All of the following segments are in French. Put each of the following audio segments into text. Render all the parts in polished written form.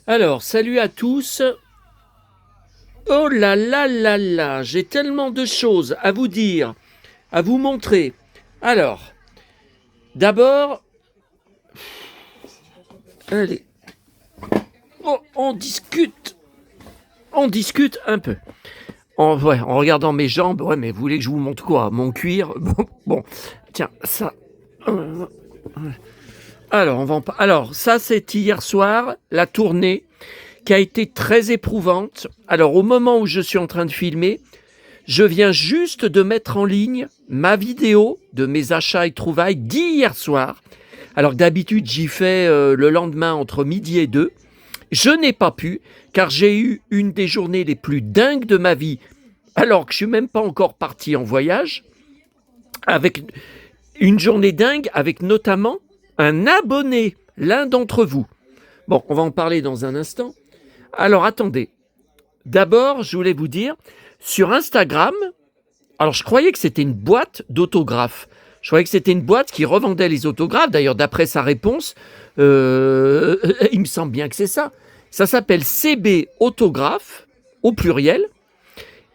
Alors, salut à tous. Oh là là là là, j'ai tellement de choses à vous dire, à vous montrer. Alors, d'abord, allez, on discute un peu. En regardant mes jambes, ouais, mais vous voulez que je vous montre quoi? Mon cuir? Bon, tiens, ça. Alors, ça, c'est hier soir, la tournée qui a été très éprouvante. Alors, au moment où je suis en train de filmer, je viens juste de mettre en ligne ma vidéo de mes achats et trouvailles d'hier soir. Alors que d'habitude, j'y fais le lendemain entre midi et 2. Je n'ai pas pu, car j'ai eu une des journées les plus dingues de ma vie, alors que je suis même pas encore parti en voyage, avec une journée dingue, avec notamment un abonné, l'un d'entre vous. Bon, on va en parler dans un instant. Alors attendez, d'abord, je voulais vous dire, sur Instagram, alors je croyais que c'était une boîte d'autographes. Je croyais que c'était une boîte qui revendait les autographes. D'ailleurs, d'après sa réponse, il me semble bien que c'est ça. Ça s'appelle CB Autographe, au pluriel.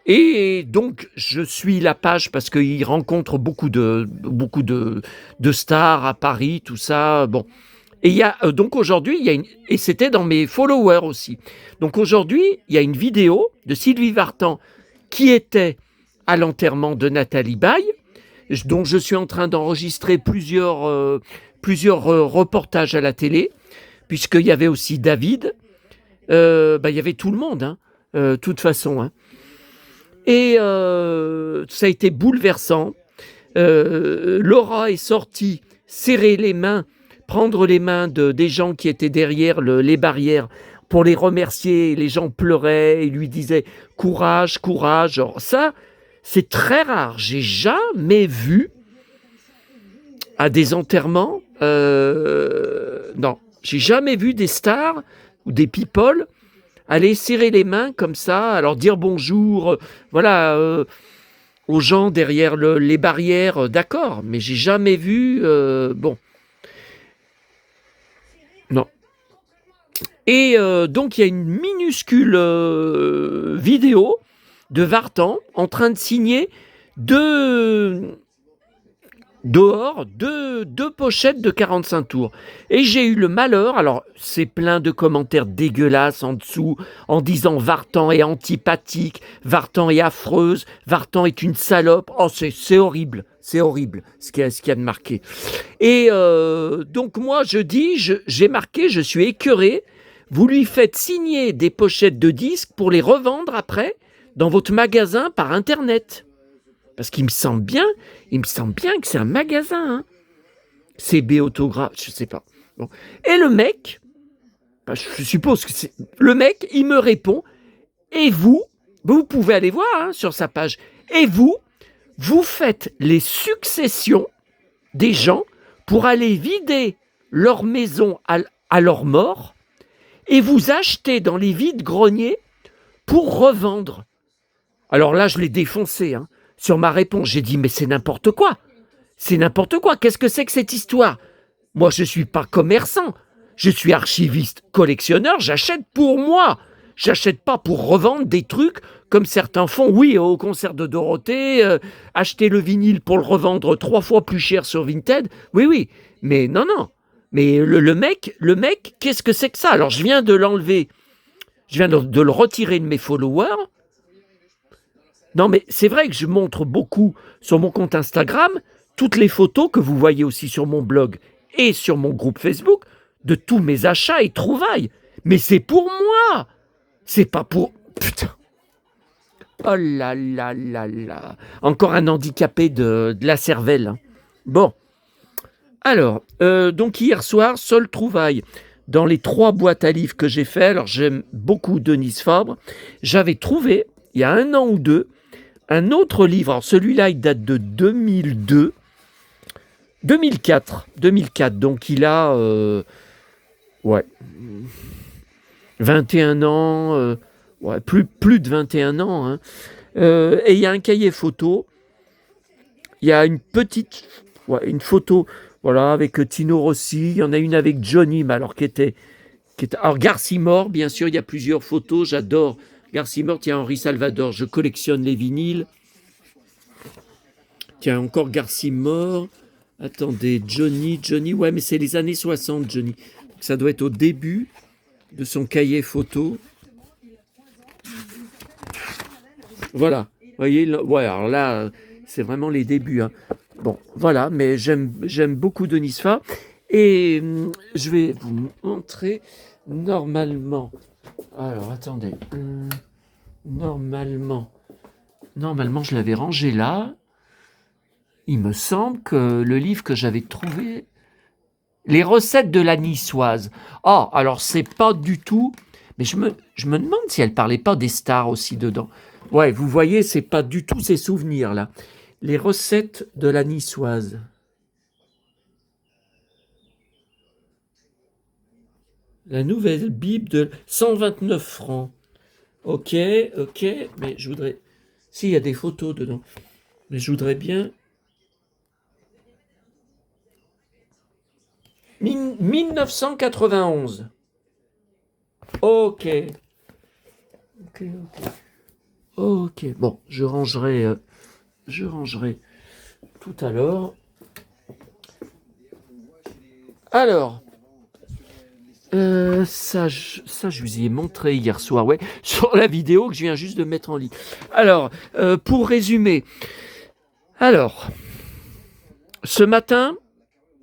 Et donc, je suis la page parce qu'il rencontre beaucoup de stars à Paris, tout ça. Bon. Et il y a donc aujourd'hui, et c'était dans mes followers aussi. Donc aujourd'hui, il y a une vidéo de Sylvie Vartan qui était à l'enterrement de Nathalie Baye, dont je suis en train d'enregistrer plusieurs reportages à la télé, puisqu'il y avait aussi David, il y avait tout le monde, toute façon. Et ça a été bouleversant. Laura est sortie serrer les mains, prendre les mains des gens qui étaient derrière les barrières pour les remercier. Les gens pleuraient et lui disaient « courage, courage ». Genre, ça, c'est très rare. J'ai jamais vu à des enterrements, non, j'ai jamais vu des stars ou des people aller serrer les mains comme ça, alors dire bonjour, voilà, aux gens derrière les barrières, d'accord, mais j'ai jamais vu, bon, non. Et donc il y a une minuscule vidéo de Vartan en train de signer deux pochettes de 45 tours. Et j'ai eu le malheur, alors c'est plein de commentaires dégueulasses en dessous, en disant Vartan est antipathique, Vartan est affreuse, Vartan est une salope. Oh, c'est horrible, c'est horrible ce qu'il y a de marqué. Et donc moi j'ai marqué, je suis écœuré, vous lui faites signer des pochettes de disques pour les revendre après dans votre magasin par Internet. Parce qu'il me semble bien que c'est un magasin. CB Autographe, je sais pas. Bon. Et le mec, je suppose que c'est... Le mec, il me répond, et vous pouvez aller voir sur sa page, et vous faites les successions des gens pour aller vider leur maison à leur mort, et vous achetez dans les vides-greniers pour revendre. Alors là, je l'ai défoncé, Sur ma réponse, j'ai dit, mais c'est n'importe quoi. C'est n'importe quoi. Qu'est-ce que c'est que cette histoire? Moi, je ne suis pas commerçant. Je suis archiviste, collectionneur. J'achète pour moi. J'achète pas pour revendre des trucs comme certains font. Oui, au concert de Dorothée, acheter le vinyle pour le revendre 3 fois plus cher sur Vinted. Oui. Mais non. Mais le mec, qu'est-ce que c'est que ça? Alors, je viens de l'enlever. Je viens de le retirer de mes followers. Non, mais c'est vrai que je montre beaucoup sur mon compte Instagram toutes les photos que vous voyez aussi sur mon blog et sur mon groupe Facebook de tous mes achats et trouvailles. Mais c'est pour moi. C'est pas pour... Putain. Oh là là là là. Encore un handicapé de la cervelle. Bon. Alors, donc hier soir, seule trouvaille dans les 3 boîtes à livres que j'ai fait. Alors, j'aime beaucoup Denise Fabre. J'avais trouvé, il y a 1 an ou 2, un autre livre. Alors celui-là, il date de 2004. Donc il a 21 ans, plus de 21 ans. Et il y a un cahier photo. Il y a une petite, une photo, voilà, avec Tino Rossi. Il y en a une avec Johnny, mais alors qui était Alors, Garcimore, bien sûr, il y a plusieurs photos. J'adore Garcimore. Tiens, Henri Salvador, je collectionne les vinyles. Tiens, encore Garcimore. Attendez, Johnny. Ouais, mais c'est les années 60, Johnny. Ça doit être au début de son cahier photo. Voilà. Vous voyez, ouais, alors là, c'est vraiment les débuts. Hein. Bon, voilà, mais j'aime beaucoup Denis Fa. Et je vais vous montrer normalement. Alors, attendez. Normalement, je l'avais rangé là. Il me semble que le livre que j'avais trouvé, les recettes de la niçoise. Ah, alors c'est pas du tout. Mais je me demande si elle parlait pas des stars aussi dedans. Ouais, vous voyez, c'est pas du tout ces souvenirs là. Les recettes de la niçoise. La nouvelle Bible de 129 francs. Ok, mais je voudrais... Si, il y a des photos dedans. Mais je voudrais bien... 1991. Ok. Bon, je rangerai tout à l'heure. Alors, ça, je vous y ai montré hier soir, ouais, sur la vidéo que je viens juste de mettre en ligne. Alors, pour résumer, ce matin,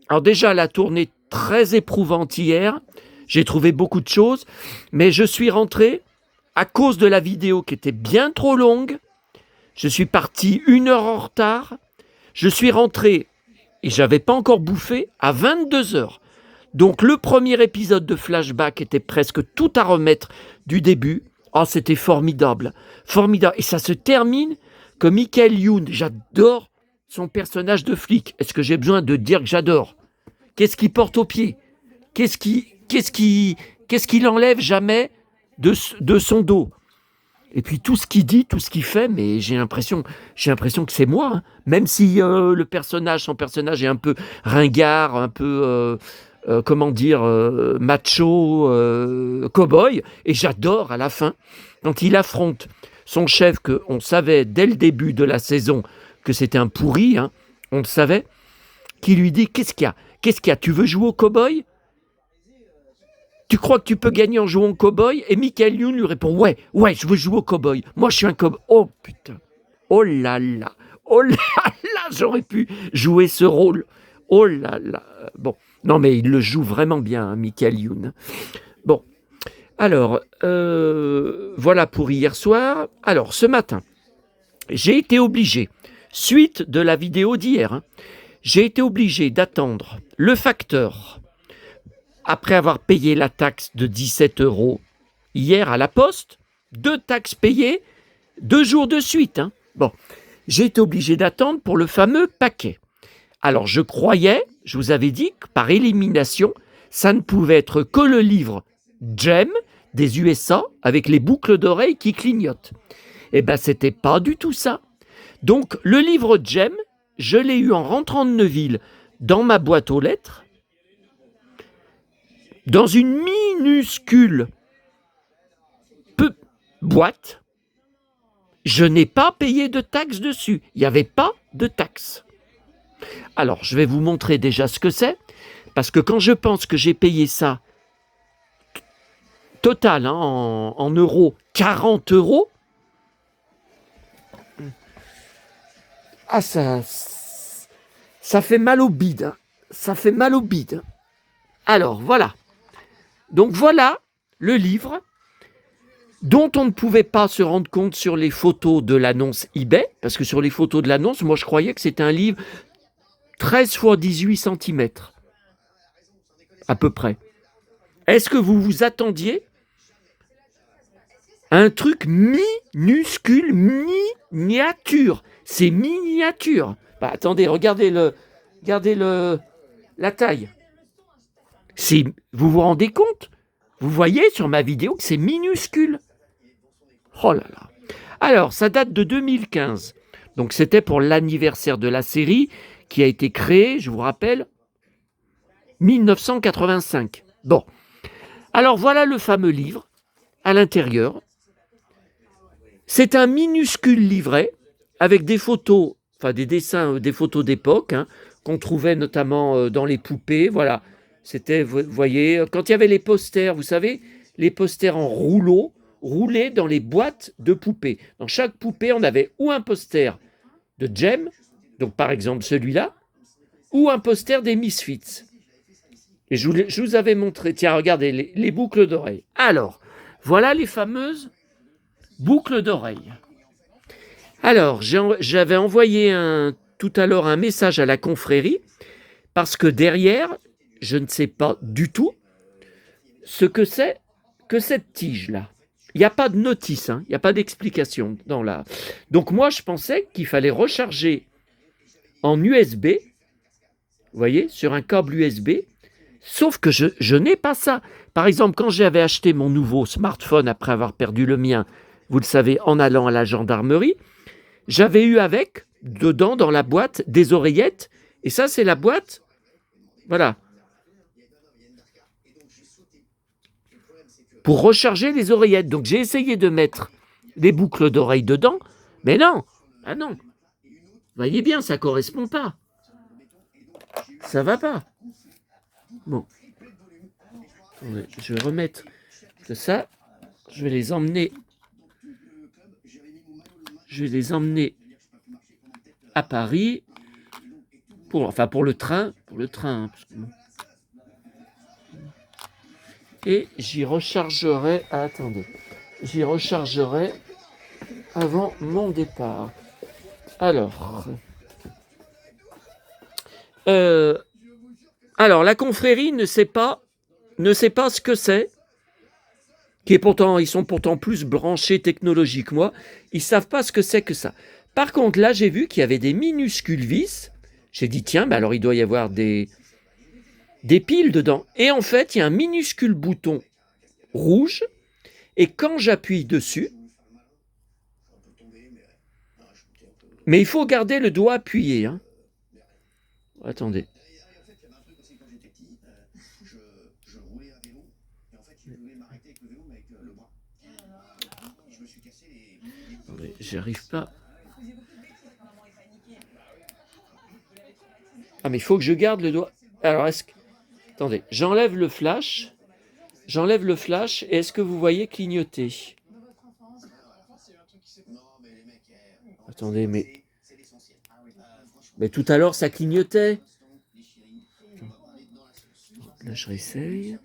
alors déjà la tournée très éprouvante hier, j'ai trouvé beaucoup de choses, mais je suis rentré à cause de la vidéo qui était bien trop longue. Je suis parti 1 heure en retard. Je suis rentré et j'avais pas encore bouffé à 22 heures. Donc le premier épisode de Flashback était presque tout à remettre du début. Oh, c'était formidable. Formidable. Et ça se termine que Michael Youn, j'adore son personnage de flic. Est-ce que j'ai besoin de dire que j'adore? Qu'est-ce qu'il porte au pied? Qu'est-ce qu'il enlève jamais de son dos? Et puis tout ce qu'il dit, tout ce qu'il fait, mais j'ai l'impression que c'est moi. Hein. Même si son personnage est un peu ringard, un peu, macho, cow-boy. Et j'adore à la fin, quand il affronte son chef, qu'on savait dès le début de la saison que c'était un pourri, hein, on le savait, qui lui dit, qu'est-ce qu'il y a? Tu veux jouer au cow-boy? Tu crois que tu peux gagner en jouant au cow-boy? Et Michael Youn lui répond, ouais, je veux jouer au cow-boy. Moi, je suis un cow-boy. Oh putain. Oh là là. Oh là là, j'aurais pu jouer ce rôle. Oh là là. Bon, non mais il le joue vraiment bien, hein, Michael Youn. Bon, alors, voilà pour hier soir. Alors, ce matin, j'ai été obligé, suite de la vidéo d'hier, hein, j'ai été obligé d'attendre le facteur, après avoir payé la taxe de 17 € hier à la poste, 2 taxes payées, 2 jours de suite. Hein. Bon, j'ai été obligé d'attendre pour le fameux paquet. Alors je croyais, je vous avais dit que par élimination, ça ne pouvait être que le livre Gem des USA avec les boucles d'oreilles qui clignotent. Eh bien, c'était pas du tout ça. Donc le livre Gem, je l'ai eu en rentrant de Neuville dans ma boîte aux lettres, dans une minuscule boîte. Je n'ai pas payé de taxes dessus. Il n'y avait pas de taxes. Alors, je vais vous montrer déjà ce que c'est, parce que quand je pense que j'ai payé ça, total, hein, en euros, 40 €, ah, ça fait mal au bide. Hein. Ça fait mal au bide. Alors, voilà. Donc, voilà le livre dont on ne pouvait pas se rendre compte sur les photos de l'annonce eBay, parce que sur les photos de l'annonce, moi, je croyais que c'était un livre 13 x 18 cm, à peu près. Est-ce que vous vous attendiez à un truc minuscule, miniature? C'est miniature. Bah, attendez, regardez la taille. Vous vous rendez compte? Vous voyez sur ma vidéo que c'est minuscule. Oh là là. Alors, ça date de 2015. Donc, c'était pour l'anniversaire de la série qui a été créée, je vous rappelle, 1985. Bon. Alors voilà le fameux livre à l'intérieur. C'est un minuscule livret avec des photos, enfin des dessins, des photos d'époque, hein, qu'on trouvait notamment dans les poupées. Voilà, c'était, vous voyez, quand il y avait les posters, vous savez, les posters en rouleau, roulés dans les boîtes de poupées. Dans chaque poupée, on avait ou un poster de Jem, donc par exemple celui-là, ou un poster des Misfits. Et je vous avais montré, tiens, regardez, les boucles d'oreilles. Alors, voilà les fameuses boucles d'oreilles. Alors, j'avais envoyé tout à l'heure un message à la confrérie, parce que derrière, je ne sais pas du tout ce que c'est que cette tige-là. Il n'y a pas de notice, hein, il n'y a pas d'explication dans la... Donc moi, je pensais qu'il fallait recharger en USB, vous voyez, sur un câble USB, sauf que je n'ai pas ça. Par exemple, quand j'avais acheté mon nouveau smartphone après avoir perdu le mien, vous le savez, en allant à la gendarmerie, j'avais eu avec, dedans, dans la boîte, des oreillettes, et ça, c'est la boîte, voilà, pour recharger les oreillettes. Donc j'ai essayé de mettre des boucles d'oreilles dedans, mais non, ah non, vous voyez bien, ça ne correspond pas. Ça va pas. Bon. Attendez, je vais remettre que ça. Je vais les emmener. Je vais les emmener à Paris pour le train. Hein, parce que bon. Et j'y rechargerai. Ah, attendez. J'y rechargerai avant mon départ. Alors. Alors, la confrérie ne sait pas ce que c'est, ils sont pourtant plus branchés technologiques que moi, ils ne savent pas ce que c'est que ça. Par contre, là, j'ai vu qu'il y avait des minuscules vis. J'ai dit, tiens, bah alors il doit y avoir des piles dedans. Et en fait, il y a un minuscule bouton rouge, et quand j'appuie dessus, mais il faut garder le doigt appuyé. Hein. Attendez. J'arrive pas. Ah, mais il faut que je garde le doigt. Alors, attendez, j'enlève le flash. Et est-ce que vous voyez clignoter? Attendez, mais tout à l'heure, ça clignotait. Là, je réessaye.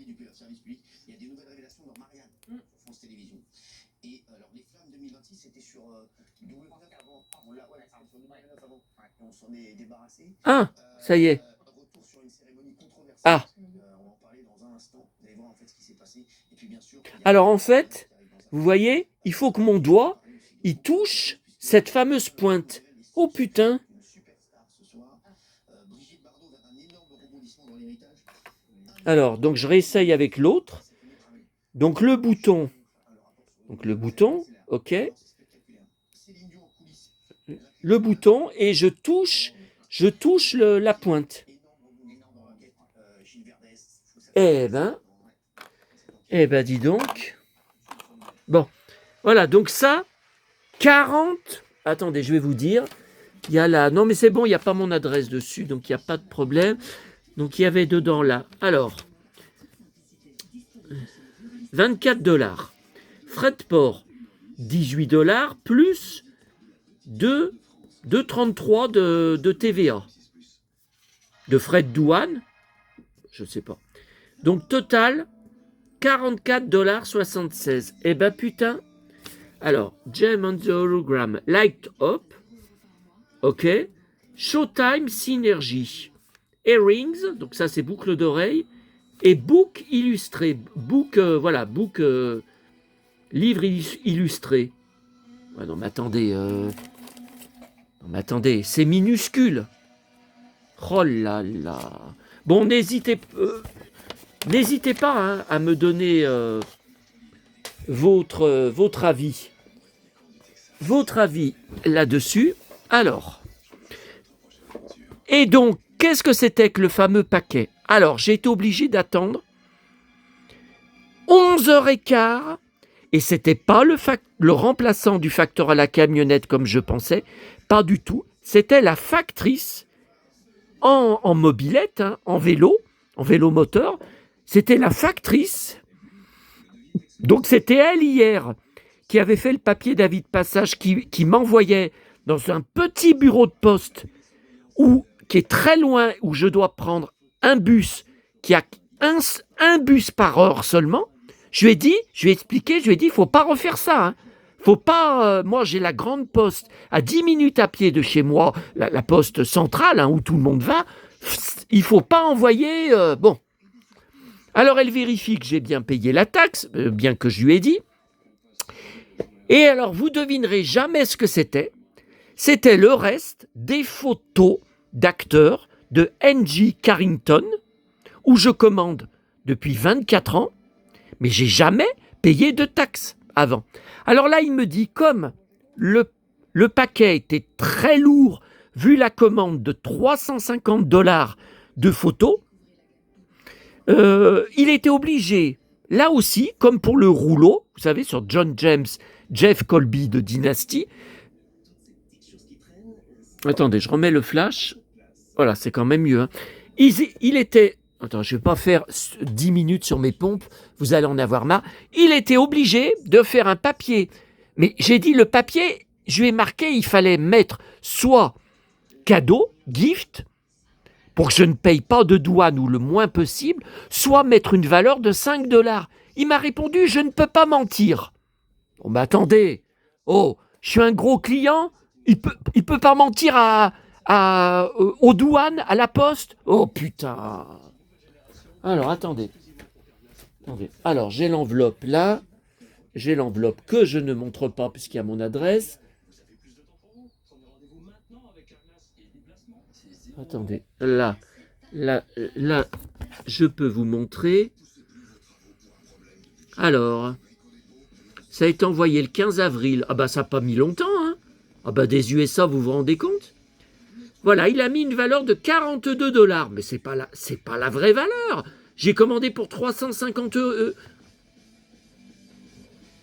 Ah, ça y est. Ah. Alors en fait, vous voyez, il faut que mon doigt, il touche cette fameuse pointe. Oh putain. Alors, donc je réessaye avec l'autre. Donc le bouton, ok. Le bouton et je touche la pointe. Eh ben, dis donc. Bon, voilà, donc ça, 40... Attendez, je vais vous dire. Il y a là... Non, mais c'est bon, il n'y a pas mon adresse dessus, donc il n'y a pas de problème. Donc il y avait dedans là. Alors, 24$. Frais de port, 18$, plus 2,33 de TVA. De frais de douane, je ne sais pas. Donc total, 44,76$. Eh ben putain. Alors, Gem on the Hologram, Light Up. Ok. Showtime Synergy. Earrings, donc ça c'est boucle d'oreille. Et book illustré. Book, livre illustré. Ouais, non mais attendez, c'est minuscule. Oh là là. Bon, n'hésitez pas hein, à me donner votre avis. Votre avis là-dessus. Alors. Et donc, qu'est-ce que c'était que le fameux paquet? Alors, j'ai été obligé d'attendre 11h15, et c'était pas le remplaçant du facteur à la camionnette comme je pensais, pas du tout. C'était la factrice en mobilette, hein, en vélo moteur. C'était la factrice. Donc c'était elle hier qui avait fait le papier d'avis de passage, qui m'envoyait dans un petit bureau de poste qui est très loin, où je dois prendre un bus qui a un bus par heure seulement. Je lui ai expliqué, il ne faut pas refaire ça. Hein. Faut pas. Moi, j'ai la grande poste à 10 minutes à pied de chez moi, la poste centrale, hein, où tout le monde va. Il ne faut pas envoyer. Bon. Alors, elle vérifie que j'ai bien payé la taxe, bien que je lui ai dit. Et alors, vous devinerez jamais ce que c'était. C'était le reste des photos d'acteurs de N.J. Carrington, où je commande depuis 24 ans, mais j'ai jamais payé de taxes avant. Alors là, il me dit, comme le paquet était très lourd, vu la commande de $350 de photos, il était obligé, là aussi, comme pour le rouleau, vous savez, sur John James, Jeff Colby de Dynasty. Attendez, je remets le flash. Voilà, c'est quand même mieux. Hein. Il était... Attends, je ne vais pas faire 10 minutes sur mes pompes, vous allez en avoir marre. Il était obligé de faire un papier. Mais j'ai dit, le papier, je lui ai marqué, il fallait mettre soit cadeau, gift, pour que je ne paye pas de douane ou le moins possible, soit mettre une valeur de $5. Il m'a répondu, je ne peux pas mentir. Oh, mais attendez, je suis un gros client, il peut pas mentir aux douanes, à la poste. Oh putain. Alors, attendez. Alors, j'ai l'enveloppe là. J'ai l'enveloppe que je ne montre pas puisqu'il y a mon adresse. Attendez. Là, je peux vous montrer. Alors, ça a été envoyé le 15 avril. Ah bah, ça n'a pas mis longtemps, hein. Ah bah, des USA, vous vous rendez compte? Voilà, il a mis une valeur de $42. Mais c'est pas la vraie valeur. J'ai commandé pour 350 €.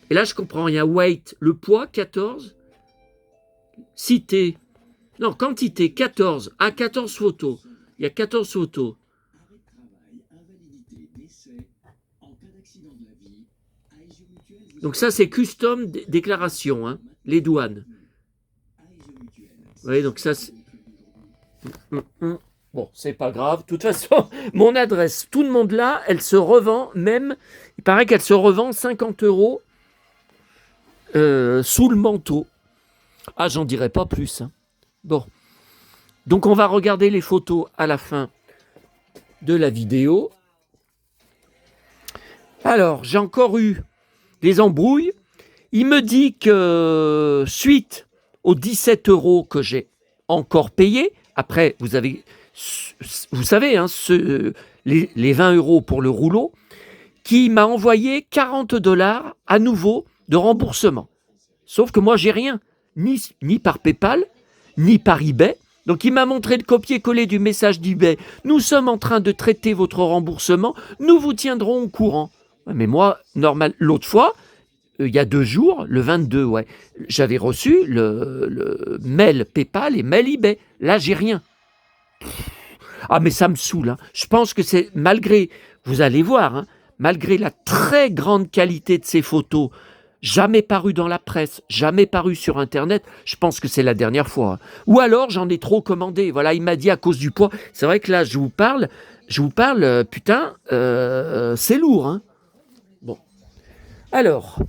Et là, je comprends rien. Weight, le poids, 14. Cité. Non, quantité, 14. Ah, 14 photos. Il y a 14 photos. Donc ça, c'est custom déclaration, hein, les douanes. Vous voyez, donc ça, c'est... Bon, c'est pas grave. De toute façon, mon adresse, tout le monde là, elle se revend même, il paraît qu'elle se revend 50 € sous le manteau. Ah, j'en dirai pas plus. Hein. Bon. Donc, on va regarder les photos à la fin de la vidéo. Alors, j'ai encore eu des embrouilles. Il me dit que suite aux 17 € que j'ai encore payés, après, vous savez, hein, les 20 € pour le rouleau, qui m'a envoyé 40 $ à nouveau de remboursement. Sauf que moi, j'ai rien, ni par PayPal, ni par eBay. Donc, il m'a montré le copier-coller du message d'eBay. Nous sommes en train de traiter votre remboursement. Nous vous tiendrons au courant. Mais moi, normal, l'autre fois, il y a 2 jours, le 22, ouais, j'avais reçu le mail PayPal et mail eBay. Là, j'ai rien. Ah, mais ça me saoule. Hein. Je pense que c'est, malgré, vous allez voir, hein, malgré la très grande qualité de ces photos, jamais paru dans la presse, jamais paru sur Internet, je pense que c'est la dernière fois. Hein. Ou alors, j'en ai trop commandé. Voilà, il m'a dit à cause du poids. C'est vrai que là, je vous parle, putain, c'est lourd. Hein. Bon. Alors,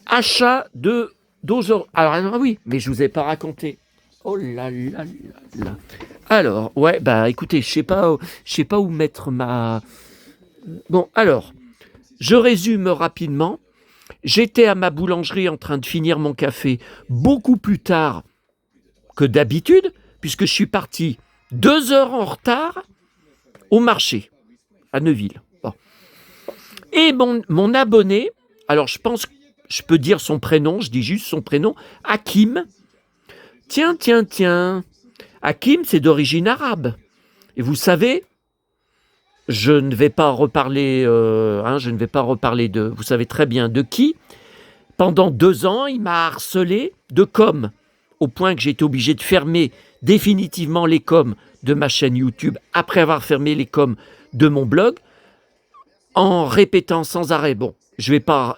achat de 12 €. Alors, oui, mais je ne vous ai pas raconté. Oh là là là là. Alors, ouais, bah écoutez, je sais pas où mettre ma... Bon, alors, je résume rapidement. J'étais à ma boulangerie en train de finir mon café beaucoup plus tard que d'habitude, puisque je suis parti 2 heures en retard au marché, à Neuville. Bon. Et mon abonné, alors je pense que je peux dire son prénom, je dis juste son prénom, Hakim. Tiens. Hakim, c'est d'origine arabe. Et vous savez, je ne vais pas reparler, je ne vais pas reparler de, vous savez très bien de qui. Pendant 2 ans, il m'a harcelé de com, au point que j'ai été obligé de fermer définitivement les coms de ma chaîne YouTube, après avoir fermé les coms de mon blog, en répétant sans arrêt, bon, je vais pas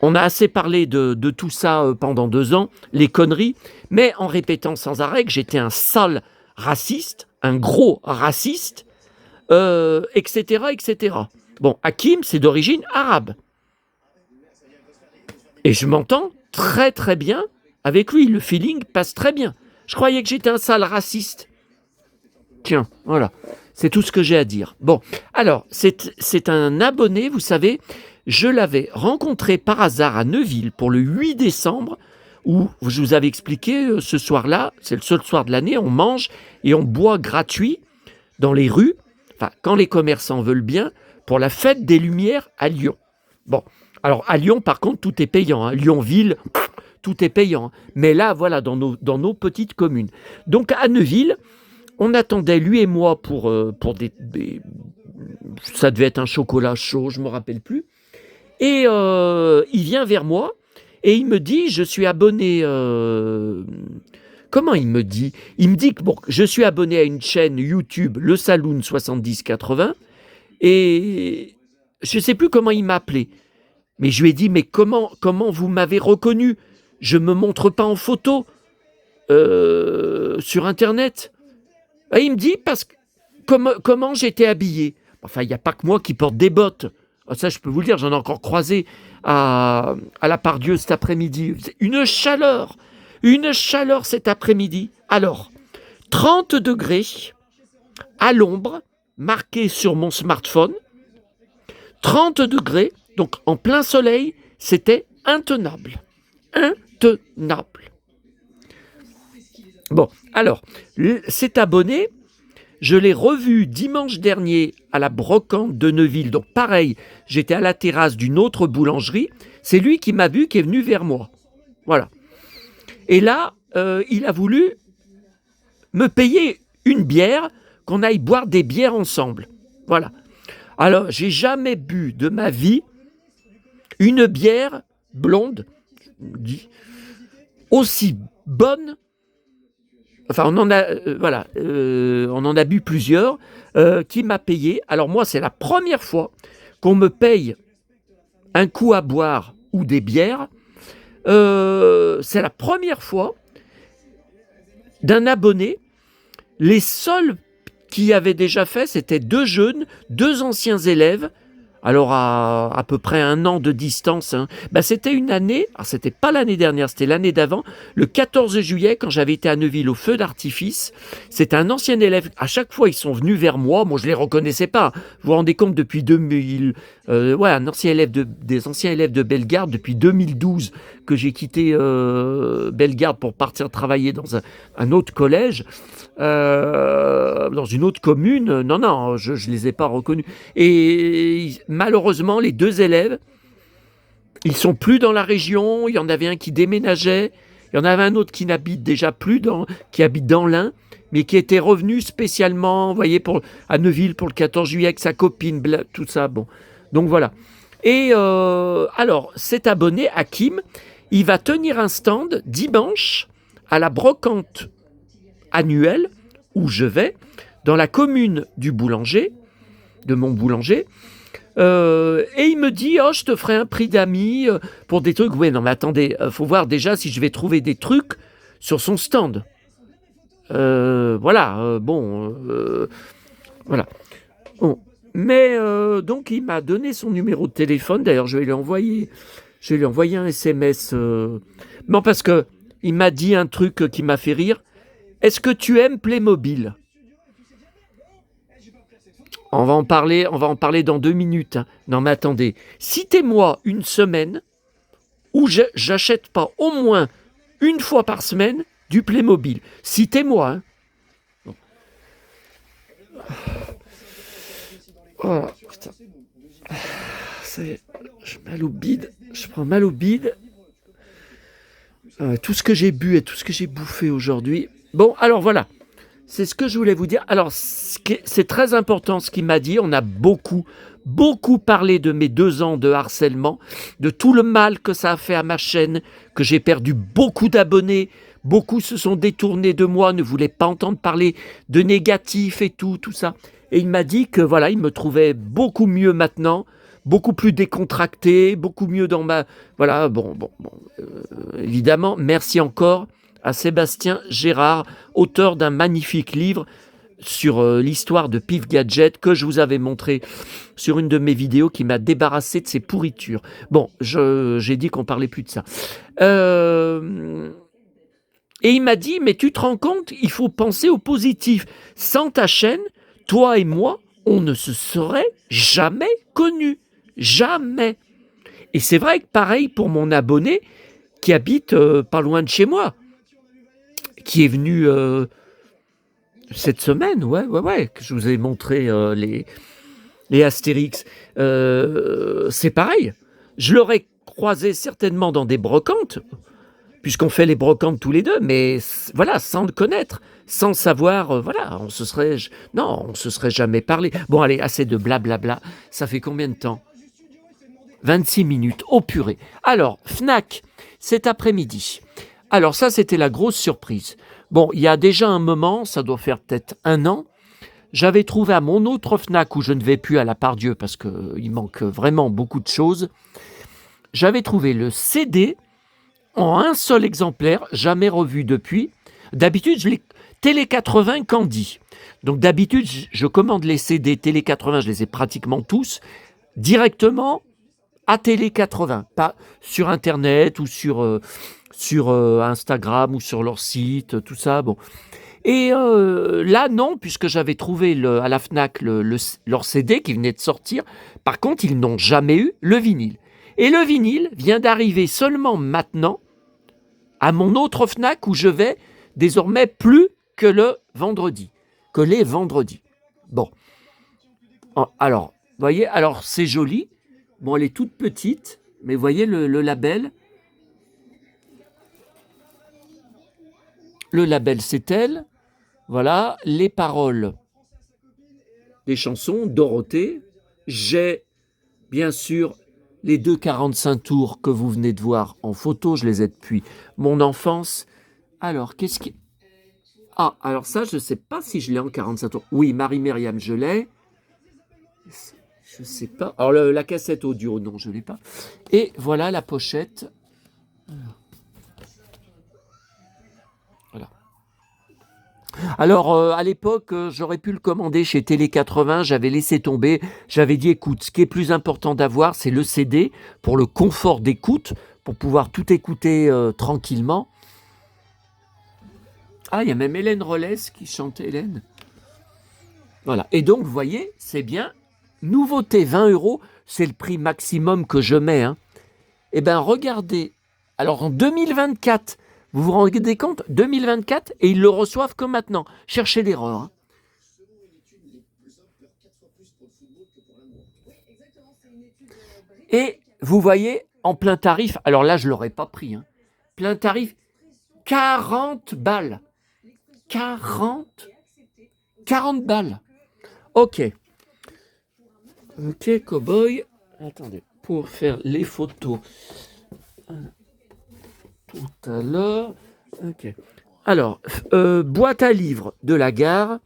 on a assez parlé de tout ça pendant 2 ans, les conneries, mais en répétant sans arrêt que j'étais un sale raciste, un gros raciste, etc., etc. Bon, Hakim, c'est d'origine arabe. Et je m'entends très très bien avec lui, le feeling passe très bien. Je croyais que j'étais un sale raciste. Tiens, voilà, c'est tout ce que j'ai à dire. Bon, alors, c'est un abonné, vous savez, je l'avais rencontré par hasard à Neuville pour le 8 décembre, où je vous avais expliqué, ce soir-là, c'est le seul soir de l'année, on mange et on boit gratuit dans les rues, enfin, quand les commerçants veulent bien, pour la fête des Lumières à Lyon. Bon, alors à Lyon, par contre, tout est payant. Hein. Lyon-Ville, tout est payant. Mais là, voilà, dans nos petites communes. Donc à Neuville, on attendait, lui et moi, pour ça devait être un chocolat chaud, je ne me rappelle plus. Et il vient vers moi et il me dit, je suis abonné... comment il me dit? Il me dit que bon, je suis abonné à une chaîne YouTube, Le Saloon 7080, et je ne sais plus comment il m'a appelé. Mais je lui ai dit, mais comment vous m'avez reconnu? Je ne me montre pas en photo sur Internet. Et il me dit, parce que comment j'étais habillé. Enfin, il n'y a pas que moi qui porte des bottes. Ça, je peux vous le dire, j'en ai encore croisé à la Pardieu cet après-midi. Une chaleur cet après-midi. Alors, 30 degrés à l'ombre, marqué sur mon smartphone. 30 degrés, donc en plein soleil, c'était intenable. Intenable. Bon, alors, cet abonné, je l'ai revu dimanche dernier à la Brocante de Neuville. Donc pareil, j'étais à la terrasse d'une autre boulangerie. C'est lui qui m'a vu, qui est venu vers moi. Voilà. Et là, il a voulu me payer une bière, qu'on aille boire des bières ensemble. Voilà. Alors, j'ai jamais bu de ma vie une bière blonde aussi bonne. Enfin, on en a bu plusieurs, qui m'a payé. Alors moi, c'est la première fois qu'on me paye un coup à boire ou des bières. C'est la première fois d'un abonné. Les seuls qui avaient déjà fait, c'était 2 jeunes, 2 anciens élèves, alors à peu près 1 an de distance. Hein. C'était une année, alors c'était pas l'année dernière, c'était l'année d'avant, le 14 juillet, quand j'avais été à Neuville au feu d'artifice. C'était un ancien élève, à chaque fois ils sont venus vers moi, moi je les reconnaissais pas. Vous vous rendez compte, depuis 2000, un ancien élève des anciens élèves de Bellegarde, depuis 2012 que j'ai quitté Bellegarde pour partir travailler dans un autre collège, dans une autre commune. Non, je les ai pas reconnus. Et malheureusement, les 2 élèves, ils sont plus dans la région. Il y en avait un qui déménageait, il y en avait un autre qui n'habite déjà plus qui habite dans l'Ain, mais qui était revenu spécialement, vous voyez, à Neuville pour le 14 juillet avec sa copine, tout ça. Bon, donc voilà. Et alors, cet abonné, Hakim, il va tenir un stand dimanche à la Brocante annuelle où je vais, dans la commune du boulanger, de mon boulanger. Et il me dit, je te ferai un prix d'amis pour des trucs. Oui, non, mais attendez, faut voir déjà si je vais trouver des trucs sur son stand. Voilà, voilà. Bon. Mais donc, il m'a donné son numéro de téléphone. D'ailleurs, je vais lui envoyer un SMS. Non, parce que il m'a dit un truc qui m'a fait rire. Est-ce que tu aimes Playmobil ? On va en parler dans 2 minutes. Hein. Non, mais attendez. Citez-moi une semaine où j'achète pas au moins une fois par semaine du Playmobil. Citez-moi. Hein. Bon. Oh, putain. Je prends mal au bide. Tout ce que j'ai bu et tout ce que j'ai bouffé aujourd'hui. Bon, alors voilà. c'est ce que je voulais vous dire. Alors, c'est très important ce qu'il m'a dit. On a beaucoup parlé de mes 2 ans de harcèlement, de tout le mal que ça a fait à ma chaîne, que j'ai perdu beaucoup d'abonnés, beaucoup se sont détournés de moi, ne voulaient pas entendre parler de négatif et tout ça. Et il m'a dit que voilà, il me trouvait beaucoup mieux maintenant, beaucoup plus décontracté, beaucoup mieux dans ma... Voilà, évidemment, merci encore à Sébastien Gérard, auteur d'un magnifique livre sur l'histoire de Pif Gadget que je vous avais montré sur une de mes vidéos qui m'a débarrassé de ces pourritures. Bon, j'ai dit qu'on parlait plus de ça. Et il m'a dit, mais tu te rends compte, il faut penser au positif. Sans ta chaîne, toi et moi, on ne se serait jamais connus. Jamais. Et c'est vrai que pareil pour mon abonné qui habite pas loin de chez moi, qui est venu cette semaine, ouais, que je vous ai montré les Astérix. C'est pareil. Je l'aurais croisé certainement dans des brocantes, puisqu'on fait les brocantes tous les deux, mais voilà, sans le connaître, sans savoir, voilà, on se serait jamais parlé. Bon, allez, assez de blablabla. Ça fait combien de temps ? 26 minutes, oh purée. Alors, Fnac, cet après-midi. Alors ça, c'était la grosse surprise. Bon, il y a déjà un moment, ça doit faire peut-être 1 an, j'avais trouvé à mon autre Fnac, où je ne vais plus à la Pardieu, parce qu'il manque vraiment beaucoup de choses, j'avais trouvé le CD en un seul exemplaire, jamais revu depuis. D'habitude, Télé 80 Candy. Donc d'habitude, je commande les CD Télé 80, je les ai pratiquement tous, directement à Télé 80, pas sur Internet ou sur Instagram ou sur leur site, tout ça. Bon. Et là, non, puisque j'avais trouvé à la Fnac leur CD qui venait de sortir. Par contre, ils n'ont jamais eu le vinyle. Et le vinyle vient d'arriver seulement maintenant à mon autre Fnac où je vais désormais plus que les vendredis. Bon. Alors, vous voyez, alors c'est joli. Bon, elle est toute petite, mais vous voyez le label. Le label, c'est elle. Voilà, les paroles des chansons, Dorothée. J'ai, bien sûr, les 2 45 tours que vous venez de voir en photo. Je les ai depuis mon enfance. Alors, qu'est-ce qui... Ah, alors ça, je ne sais pas si je l'ai en 45 tours. Oui, Marie-Myriam, je l'ai. Je ne sais pas. Alors, la cassette audio, non, je ne l'ai pas. Et voilà la pochette. Voilà. Alors, à l'époque, j'aurais pu le commander chez Télé 80, j'avais laissé tomber. J'avais dit, écoute, ce qui est plus important d'avoir, c'est le CD pour le confort d'écoute, pour pouvoir tout écouter tranquillement. Ah, il y a même Hélène Rollès qui chante Hélène. Voilà. Et donc, vous voyez, c'est bien. Nouveauté, 20 €, c'est le prix maximum que je mets. Eh bien, regardez. Alors, en 2024, vous vous rendez compte, 2024, et ils le reçoivent que maintenant. Cherchez l'erreur. Et vous voyez, en plein tarif, alors là, je ne l'aurais pas pris. Plein tarif, 40 balles. 40 balles. Ok, cowboy. Attendez, pour faire les photos tout à l'heure. Ok. Alors, boîte à livres de la gare.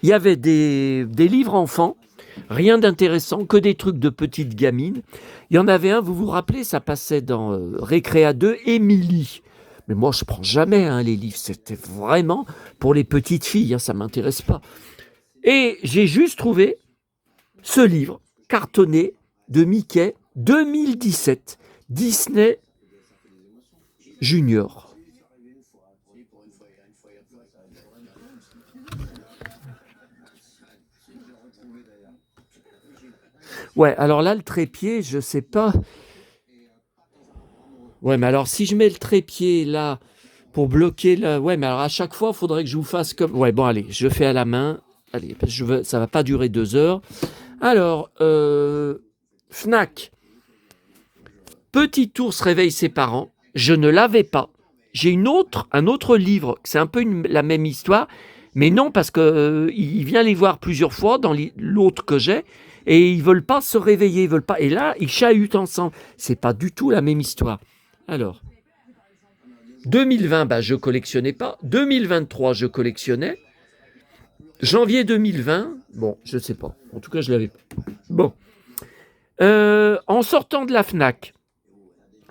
Il y avait des livres enfants, rien d'intéressant, que des trucs de petites gamines. Il y en avait un, vous vous rappelez, ça passait dans Récréa 2, Émilie. Mais moi, je ne prends jamais les livres. C'était vraiment pour les petites filles, ça ne m'intéresse pas. Et j'ai juste trouvé ce livre cartonné de Mickey 2017, Disney Junior. Ouais, alors là, le trépied, je sais pas. Ouais, mais alors si je mets le trépied là pour bloquer là, ouais, mais alors à chaque fois, il faudrait que je vous fasse comme. Ouais, bon, allez, je fais à la main. Allez, parce que ça va pas durer 2 heures. Alors, Fnac. Petit ours réveille ses parents. Je ne l'avais pas. j'ai un autre livre, c'est un peu la même histoire, mais non, parce que il vient les voir plusieurs fois dans l'autre que j'ai, et ils veulent pas se réveiller, ils veulent pas. Et là, ils chahutent ensemble. C'est pas du tout la même histoire. Alors, 2020, bah, je collectionnais pas. 2023, je collectionnais. Janvier 2020, bon, je sais pas. En tout cas, je l'avais pas. Bon. En sortant de la FNAC,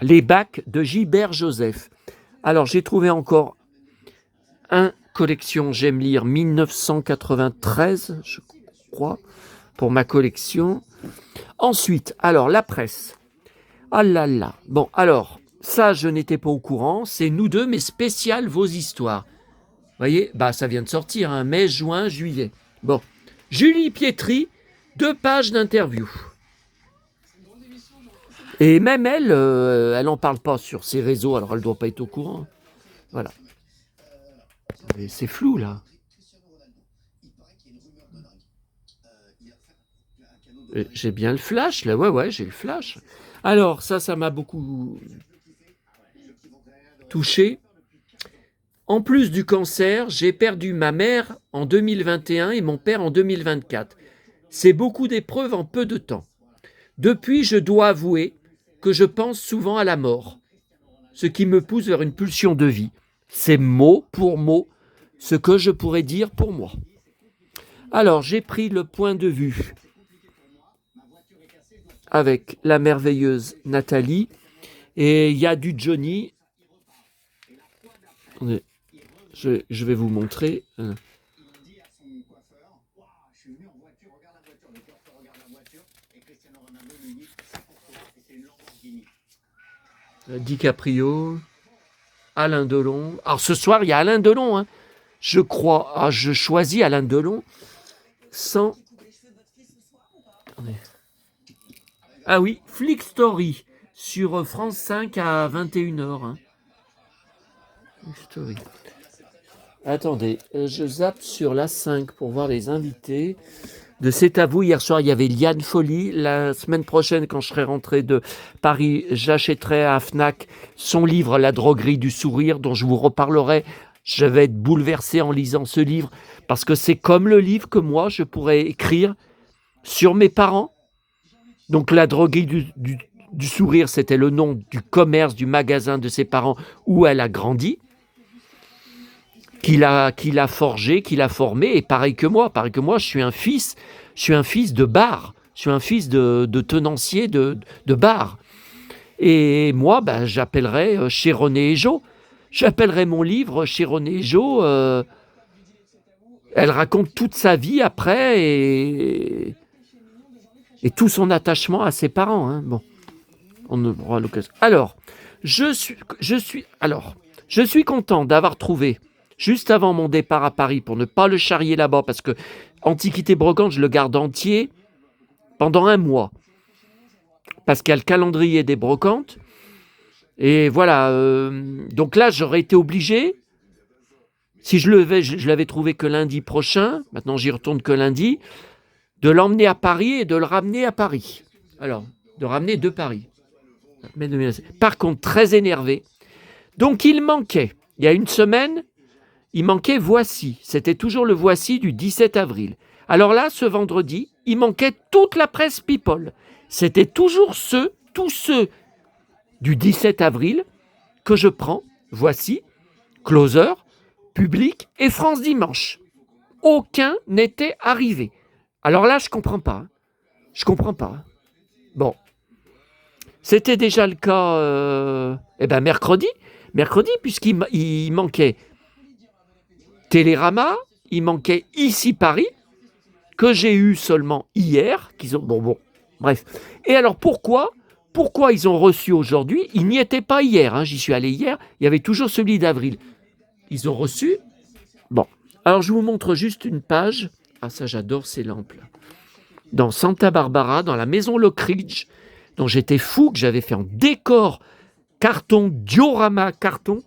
les bacs de Gilbert Joseph. Alors, j'ai trouvé encore un collection J'aime lire 1993, je crois, pour ma collection. Ensuite, alors, la presse. Ah là là. Bon, alors, ça, je n'étais pas au courant. C'est Nous deux, mais spécial vos histoires. Vous voyez, bah, ça vient de sortir, hein, mai, juin, juillet. Bon. Julie Pietri, 2 pages d'interview. Et même elle, elle n'en parle pas sur ses réseaux, alors elle ne doit pas être au courant. Voilà. Mais c'est flou, là. J'ai bien le flash, là. Ouais, j'ai le flash. Alors, ça m'a beaucoup touché. En plus du cancer, j'ai perdu ma mère en 2021 et mon père en 2024. C'est beaucoup d'épreuves en peu de temps. Depuis, je dois avouer que je pense souvent à la mort, ce qui me pousse vers une pulsion de vie. C'est mot pour mot ce que je pourrais dire pour moi. Alors, j'ai pris le point de vue avec la merveilleuse Nathalie, et il y a du Johnny. Je vais vous montrer. DiCaprio, Alain Delon. Alors ce soir, il y a Alain Delon, hein. Je crois. Ah, je choisis Alain Delon sans. Ah oui, Flick Story sur France 5 à 21h. Hein. Story. Attendez, je zappe sur la 5 pour voir les invités. De C'est à vous, hier soir, il y avait Liane Folly. La semaine prochaine, quand je serai rentré de Paris, j'achèterai à Fnac son livre La droguerie du sourire, dont je vous reparlerai. Je vais être bouleversé en lisant ce livre, parce que c'est comme le livre que moi, je pourrais écrire sur mes parents. Donc la droguerie du sourire, c'était le nom du commerce, du magasin de ses parents où elle a grandi, qu'il a forgé, qu'il a formé, et pareil que moi, je suis un fils de bar, je suis un fils de tenancier de bar. Et moi, ben, j'appellerais chez René et Jo. J'appellerais mon livre chez René et Jo. Elle raconte toute sa vie après et tout son attachement à ses parents. Hein. Bon, on aura l'occasion. Alors, je suis content d'avoir trouvé, juste avant mon départ à Paris, pour ne pas le charrier là-bas, parce que Antiquité Brocante, je le garde entier pendant 1 mois. Parce qu'il y a le calendrier des brocantes. Et voilà. Donc là, j'aurais été obligé, si je l'avais trouvé que lundi prochain, maintenant j'y retourne que lundi, de l'emmener à Paris et de le ramener à Paris. Alors, de ramener de Paris. Par contre, très énervé. Donc il manquait, il y a une semaine, il manquait Voici. C'était toujours le Voici du 17 avril. Alors là, ce vendredi, il manquait toute la presse People. C'était toujours tous ceux du 17 avril que je prends. Voici, Closer, Public et France Dimanche. Aucun n'était arrivé. Alors là, je comprends pas. Hein. Je comprends pas. Hein. Bon. C'était déjà le cas mercredi, puisqu'il manquait Télérama, il manquait Ici Paris, que j'ai eu seulement hier, bref. Et alors pourquoi ils ont reçu aujourd'hui? Ils n'y étaient pas hier, hein, j'y suis allé hier, il y avait toujours celui d'avril. Ils ont reçu. Bon, alors je vous montre juste une page. Ah ça j'adore ces lampes là. Dans Santa Barbara, dans la maison Lockridge, dont j'étais fou, que j'avais fait en décor carton, diorama carton,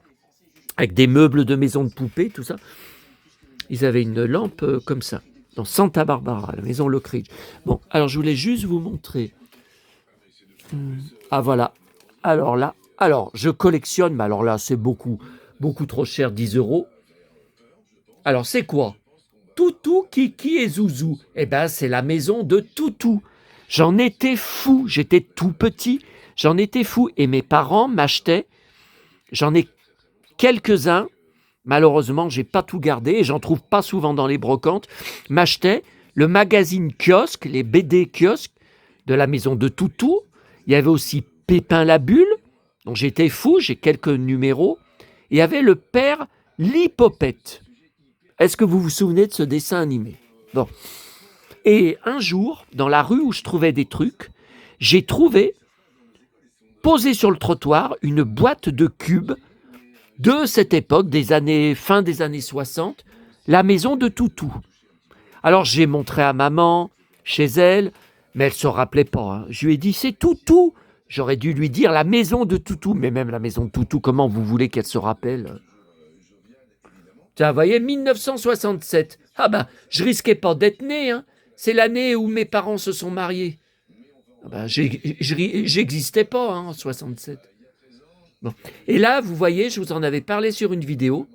avec des meubles de maison de poupée, tout ça. Ils avaient une lampe comme ça, dans Santa Barbara, la maison Lockridge. Bon, alors je voulais juste vous montrer. Ah voilà. Alors là, je collectionne, mais alors là, c'est beaucoup. beaucoup trop cher, 10 euros. Alors, c'est quoi? Toutou, Kiki et Zouzou. Eh ben, c'est la maison de Toutou. J'en étais fou, j'étais tout petit, j'en étais fou. Et mes parents m'achetaient, j'en ai quelques-uns, malheureusement, j'ai pas tout gardé, et j'en trouve pas souvent dans les brocantes, m'achetaient le magazine kiosque, les BD kiosques de la maison de Toutou. Il y avait aussi Pépin la Bulle, donc j'étais fou, j'ai quelques numéros. Et il y avait le père l'Hippopète. Est-ce que vous vous souvenez de ce dessin animé? Bon. Et un jour, dans la rue où je trouvais des trucs, j'ai trouvé, posée sur le trottoir, une boîte de cubes de cette époque, fin des années 60, la maison de Toutou. Alors j'ai montré à maman, chez elle, mais elle ne se rappelait pas. Hein. Je lui ai dit, c'est Toutou. J'aurais dû lui dire la maison de Toutou, mais même la maison de Toutou, comment vous voulez qu'elle se rappelle? Tiens, vous voyez, 1967. Ah ben, je risquais pas d'être né, hein. C'est l'année où mes parents se sont mariés. Ah ben, j'existais pas hein, en 67. Bon. Et là, vous voyez, je vous en avais parlé sur une vidéo.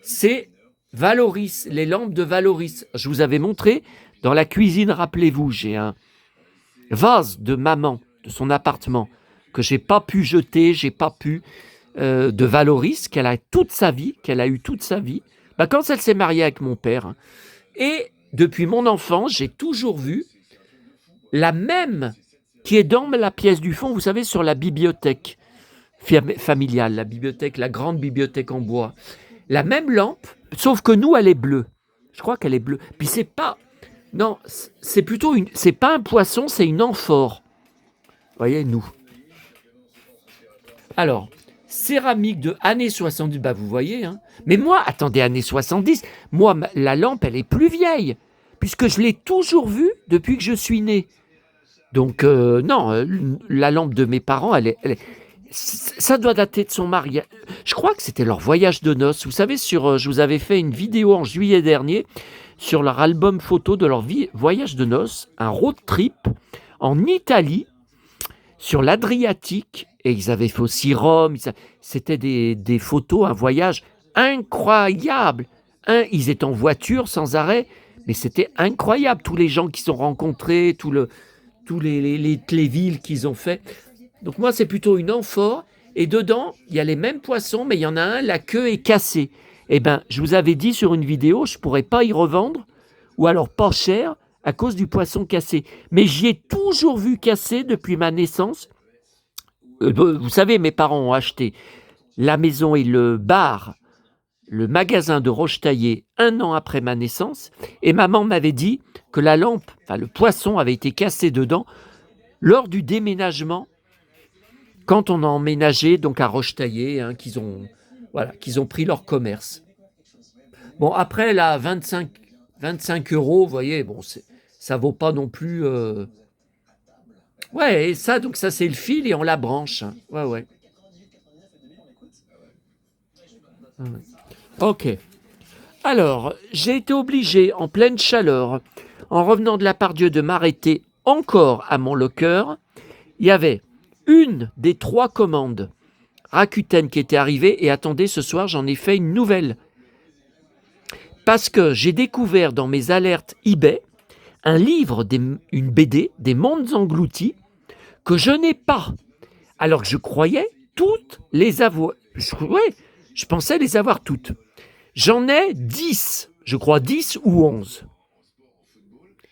C'est Valoris, les lampes de Valoris. Je vous avais montré dans la cuisine, rappelez-vous, j'ai un vase de maman, de son appartement, que j'ai pas pu jeter, de Valoris, qu'elle a eu toute sa vie. Ben, quand elle s'est mariée avec mon père, hein, et depuis mon enfance, j'ai toujours vu la même qui est dans la pièce du fond, vous savez, sur la bibliothèque familiale, la grande bibliothèque en bois. La même lampe, sauf que nous, elle est bleue. Je crois qu'elle est bleue. Puis c'est pas... Non, c'est plutôt c'est pas un poisson, c'est une amphore. Vous voyez, nous. Alors, céramique de années 70, bah vous voyez, hein. Mais moi, attendez, années 70, moi, la lampe, elle est plus vieille, puisque je l'ai toujours vue depuis que je suis né. Donc, non, la lampe de mes parents, ça doit dater de son mariage. Je crois que c'était leur voyage de noces. Vous savez, je vous avais fait une vidéo en juillet dernier sur leur album photo de leur voyage de noces, un road trip en Italie, sur l'Adriatique, et ils avaient fait aussi Rome. C'était des photos, un voyage incroyable. Ils étaient en voiture sans arrêt, mais c'était incroyable. Tous les gens qu'ils ont rencontrés, tous les villes qu'ils ont fait. Donc moi, c'est plutôt une amphore. Et dedans, il y a les mêmes poissons, mais il y en a un, la queue est cassée. Eh bien, je vous avais dit sur une vidéo, je ne pourrais pas y revendre, ou alors pas cher, à cause du poisson cassé. Mais j'y ai toujours vu cassé depuis ma naissance. Vous savez, mes parents ont acheté la maison et le bar, le magasin de Rochetaillé 1 an après ma naissance, et maman m'avait dit que la lampe, enfin le poisson avait été cassé dedans lors du déménagement, quand on a emménagé donc à Rochetaillé, hein, qu'ils ont pris leur commerce. Bon, après, là, 25 euros, vous voyez, bon, ça vaut pas non plus... Ouais, et ça, donc ça, c'est le fil et on la branche. Hein. Ouais. Ok. Alors, j'ai été obligé, en pleine chaleur, en revenant de la Part-Dieu, de m'arrêter encore à mon locker. Il y avait une des 3 commandes Rakuten qui était arrivée, et attendez, ce soir, j'en ai fait une nouvelle. Parce que j'ai découvert dans mes alertes eBay un livre, une BD, des Mondes Engloutis, que je n'ai pas. Alors que je croyais toutes les avoir. Je pensais les avoir toutes. J'en ai 10, je crois 10 ou 11.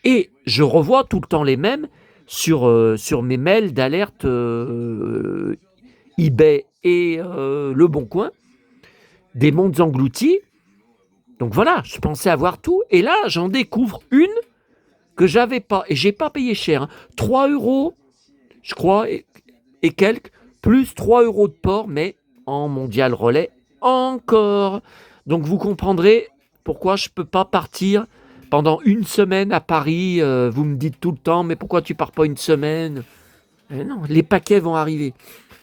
Et je revois tout le temps les mêmes sur mes mails d'alerte eBay et Le Bon Coin, des Mondes Engloutis. Donc voilà, je pensais avoir tout. Et là, j'en découvre une que j'avais pas. Et j'ai pas payé cher. Hein. 3 euros, je crois, et quelques, plus 3 euros de port, mais en mondial relais encore. Donc vous comprendrez pourquoi je ne peux pas partir pendant une semaine à Paris. Vous me dites tout le temps, mais pourquoi tu pars pas une semaine? Non, les paquets vont arriver.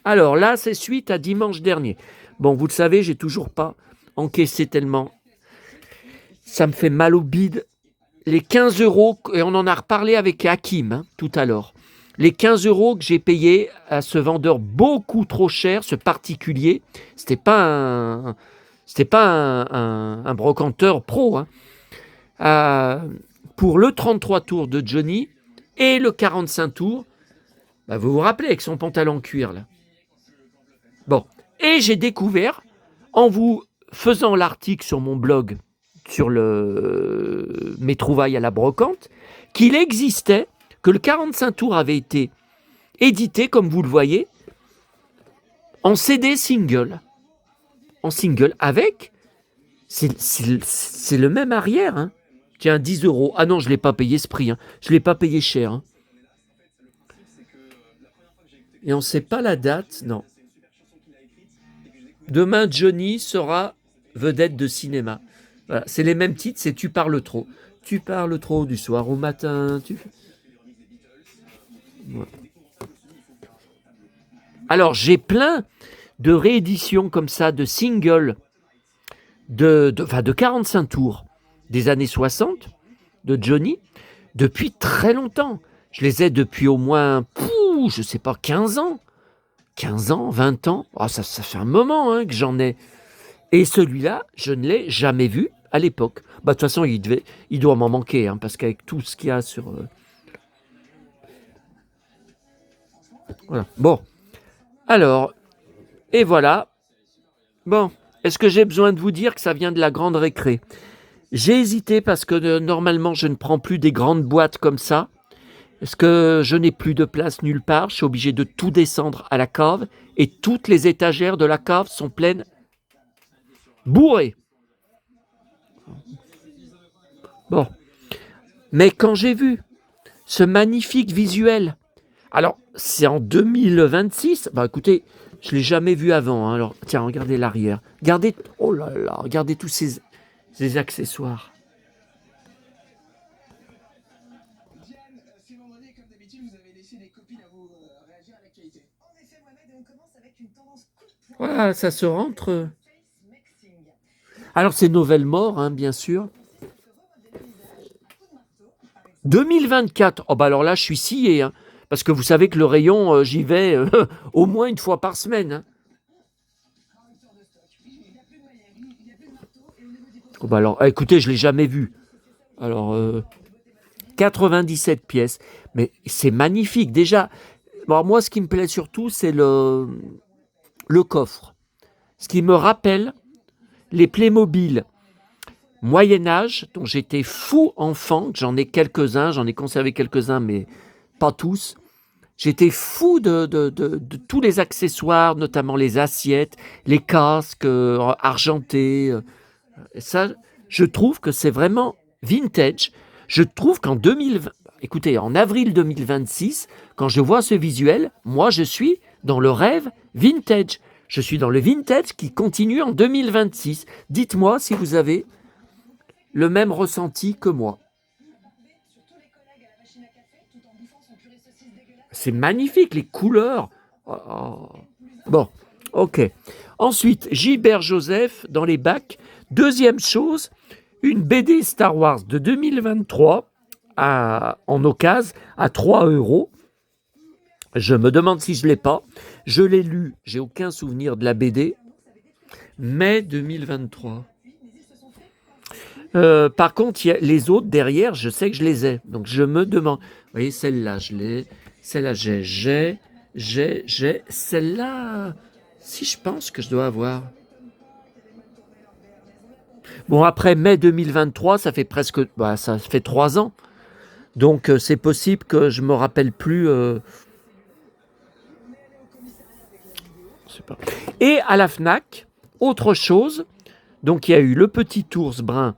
Alors là, c'est suite à dimanche dernier. Bon, vous le savez, j'ai toujours pas encaissé tellement. Ça me fait mal au bide. Les 15 euros, et on en a reparlé avec Hakim tout à l'heure. les 15 € que j'ai payés à ce vendeur beaucoup trop cher, ce particulier, c'était pas un brocanteur pro, hein, pour le 33 tours de Johnny et le 45 tours, bah vous vous rappelez, avec son pantalon en cuir, là. Bon, et j'ai découvert, en vous faisant l'article sur mon blog, sur mes trouvailles à la brocante, qu'il existait, que le 45 tours avait été édité, comme vous le voyez, en CD single. En single, avec, c'est le même arrière, hein. Tiens, 10 €. Ah non, je ne l'ai pas payé ce prix, hein. Je ne l'ai pas payé cher, hein. Et on ne sait pas la date, non. Demain, Johnny sera vedette de cinéma. Voilà, c'est les mêmes titres, c'est Tu parles trop. Tu parles trop du soir au matin. Ouais. Alors, j'ai plein de rééditions comme ça, de singles, de 45 tours des années 60 de Johnny, depuis très longtemps. Je les ai depuis au moins, je sais pas, 15 ans. 15 ans, 20 ans. Oh, ça fait un moment, hein, que j'en ai. Et celui-là, je ne l'ai jamais vu à l'époque. Bah, de toute façon, il doit m'en manquer, hein, parce qu'avec tout ce qu'il y a sur... Voilà. Bon. Alors, et voilà. Bon, est-ce que j'ai besoin de vous dire que ça vient de la grande récré? J'ai hésité parce que normalement, je ne prends plus des grandes boîtes comme ça. Est-ce que je n'ai plus de place nulle part? Je suis obligé de tout descendre à la cave et toutes les étagères de la cave sont pleines, bourrées. Bon. Mais quand j'ai vu ce magnifique visuel, alors c'est en 2026, bah écoutez, je ne l'ai jamais vu avant, hein. Alors tiens, regardez l'arrière. Regardez, oh là là, regardez tous ces accessoires. Voilà, ça se rentre. Alors c'est Nouvelle Mort, hein, bien sûr. 2024, oh bah alors là je suis scié, hein, parce que vous savez que le rayon, j'y vais au moins une fois par semaine, hein. Oh bah alors, écoutez, je ne l'ai jamais vu. Alors, 97 pièces, mais c'est magnifique. Déjà, bon, moi ce qui me plaît surtout, c'est le coffre. Ce qui me rappelle les Playmobil Moyen-Âge, dont j'étais fou enfant, j'en ai quelques-uns, j'en ai conservé quelques-uns, mais pas tous. J'étais fou de tous les accessoires, notamment les assiettes, les casques argentés. Ça, je trouve que c'est vraiment vintage. Je trouve qu'en 2020, écoutez, en avril 2026, quand je vois ce visuel, moi je suis dans le rêve vintage. Je suis dans le vintage qui continue en 2026. Dites-moi si vous avez le même ressenti que moi. C'est magnifique, les couleurs. Oh. Bon, ok. Ensuite, Gilbert Joseph dans les bacs. Deuxième chose, une BD Star Wars de 2023 en occasion à 3 €. Je me demande si je ne l'ai pas. Je l'ai lu, j'ai aucun souvenir de la BD. Mai 2023. Par contre, les autres derrière, je sais que je les ai. Donc je me demande. Vous voyez, celle-là, je l'ai. Celle-là, j'ai. Celle-là, si je pense que je dois avoir. Bon, après mai 2023, ça fait presque. Bah, ça fait 3 ans. Donc c'est possible que je me rappelle plus. Je sais pas. Et à la Fnac, autre chose. Donc il y a eu le petit ours brun,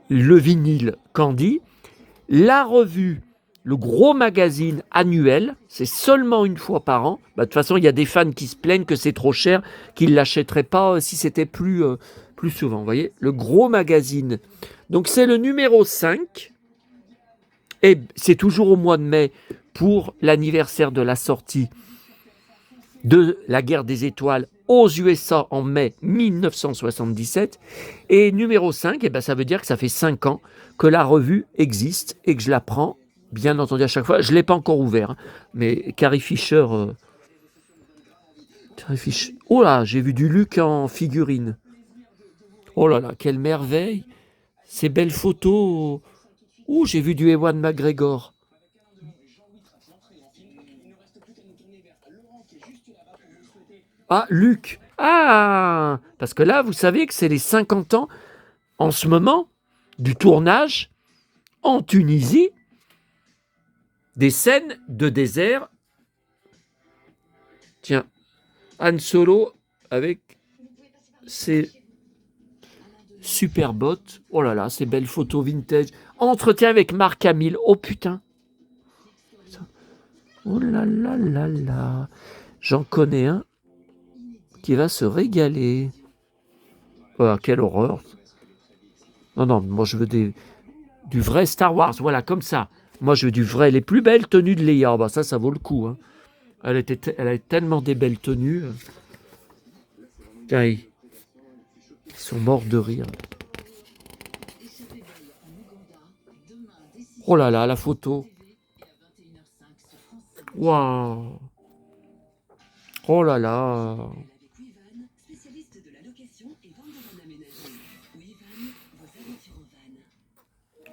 le vinyle Candy, la revue, le gros magazine annuel, c'est seulement une fois par an. Bah, de toute façon, il y a des fans qui se plaignent que c'est trop cher, qu'ils ne l'achèteraient pas si c'était plus souvent. Vous voyez, le gros magazine. Donc c'est le numéro 5. Et c'est toujours au mois de mai pour l'anniversaire de la sortie de La Guerre des Étoiles aux USA en mai 1977. Et numéro 5, eh ben, ça veut dire que ça fait 5 ans que la revue existe et que je la prends bien entendu à chaque fois. Je ne l'ai pas encore ouvert, hein, mais Carrie Fisher... Oh là, j'ai vu du Luc en figurine. Oh là là, quelle merveille. Ces belles photos. Ouh, j'ai vu du Ewan McGregor. Ah, Luc. Ah, parce que là, vous savez que c'est les 50 ans en ce moment du tournage en Tunisie des scènes de désert. Tiens, Han Solo avec ses super bottes. Oh là là, ces belles photos vintage. Entretien avec Marc Hamill. Oh putain. Oh là là là là. J'en connais un qui va se régaler. Oh, quelle horreur. Non, non, moi je veux du vrai Star Wars. Voilà, comme ça. Moi je veux du vrai. Les plus belles tenues de Leia. Bah, ça vaut le coup. Hein. Elle a tellement des belles tenues. Tiens, ils sont morts de rire. Oh là là, la photo. Waouh. Oh là là.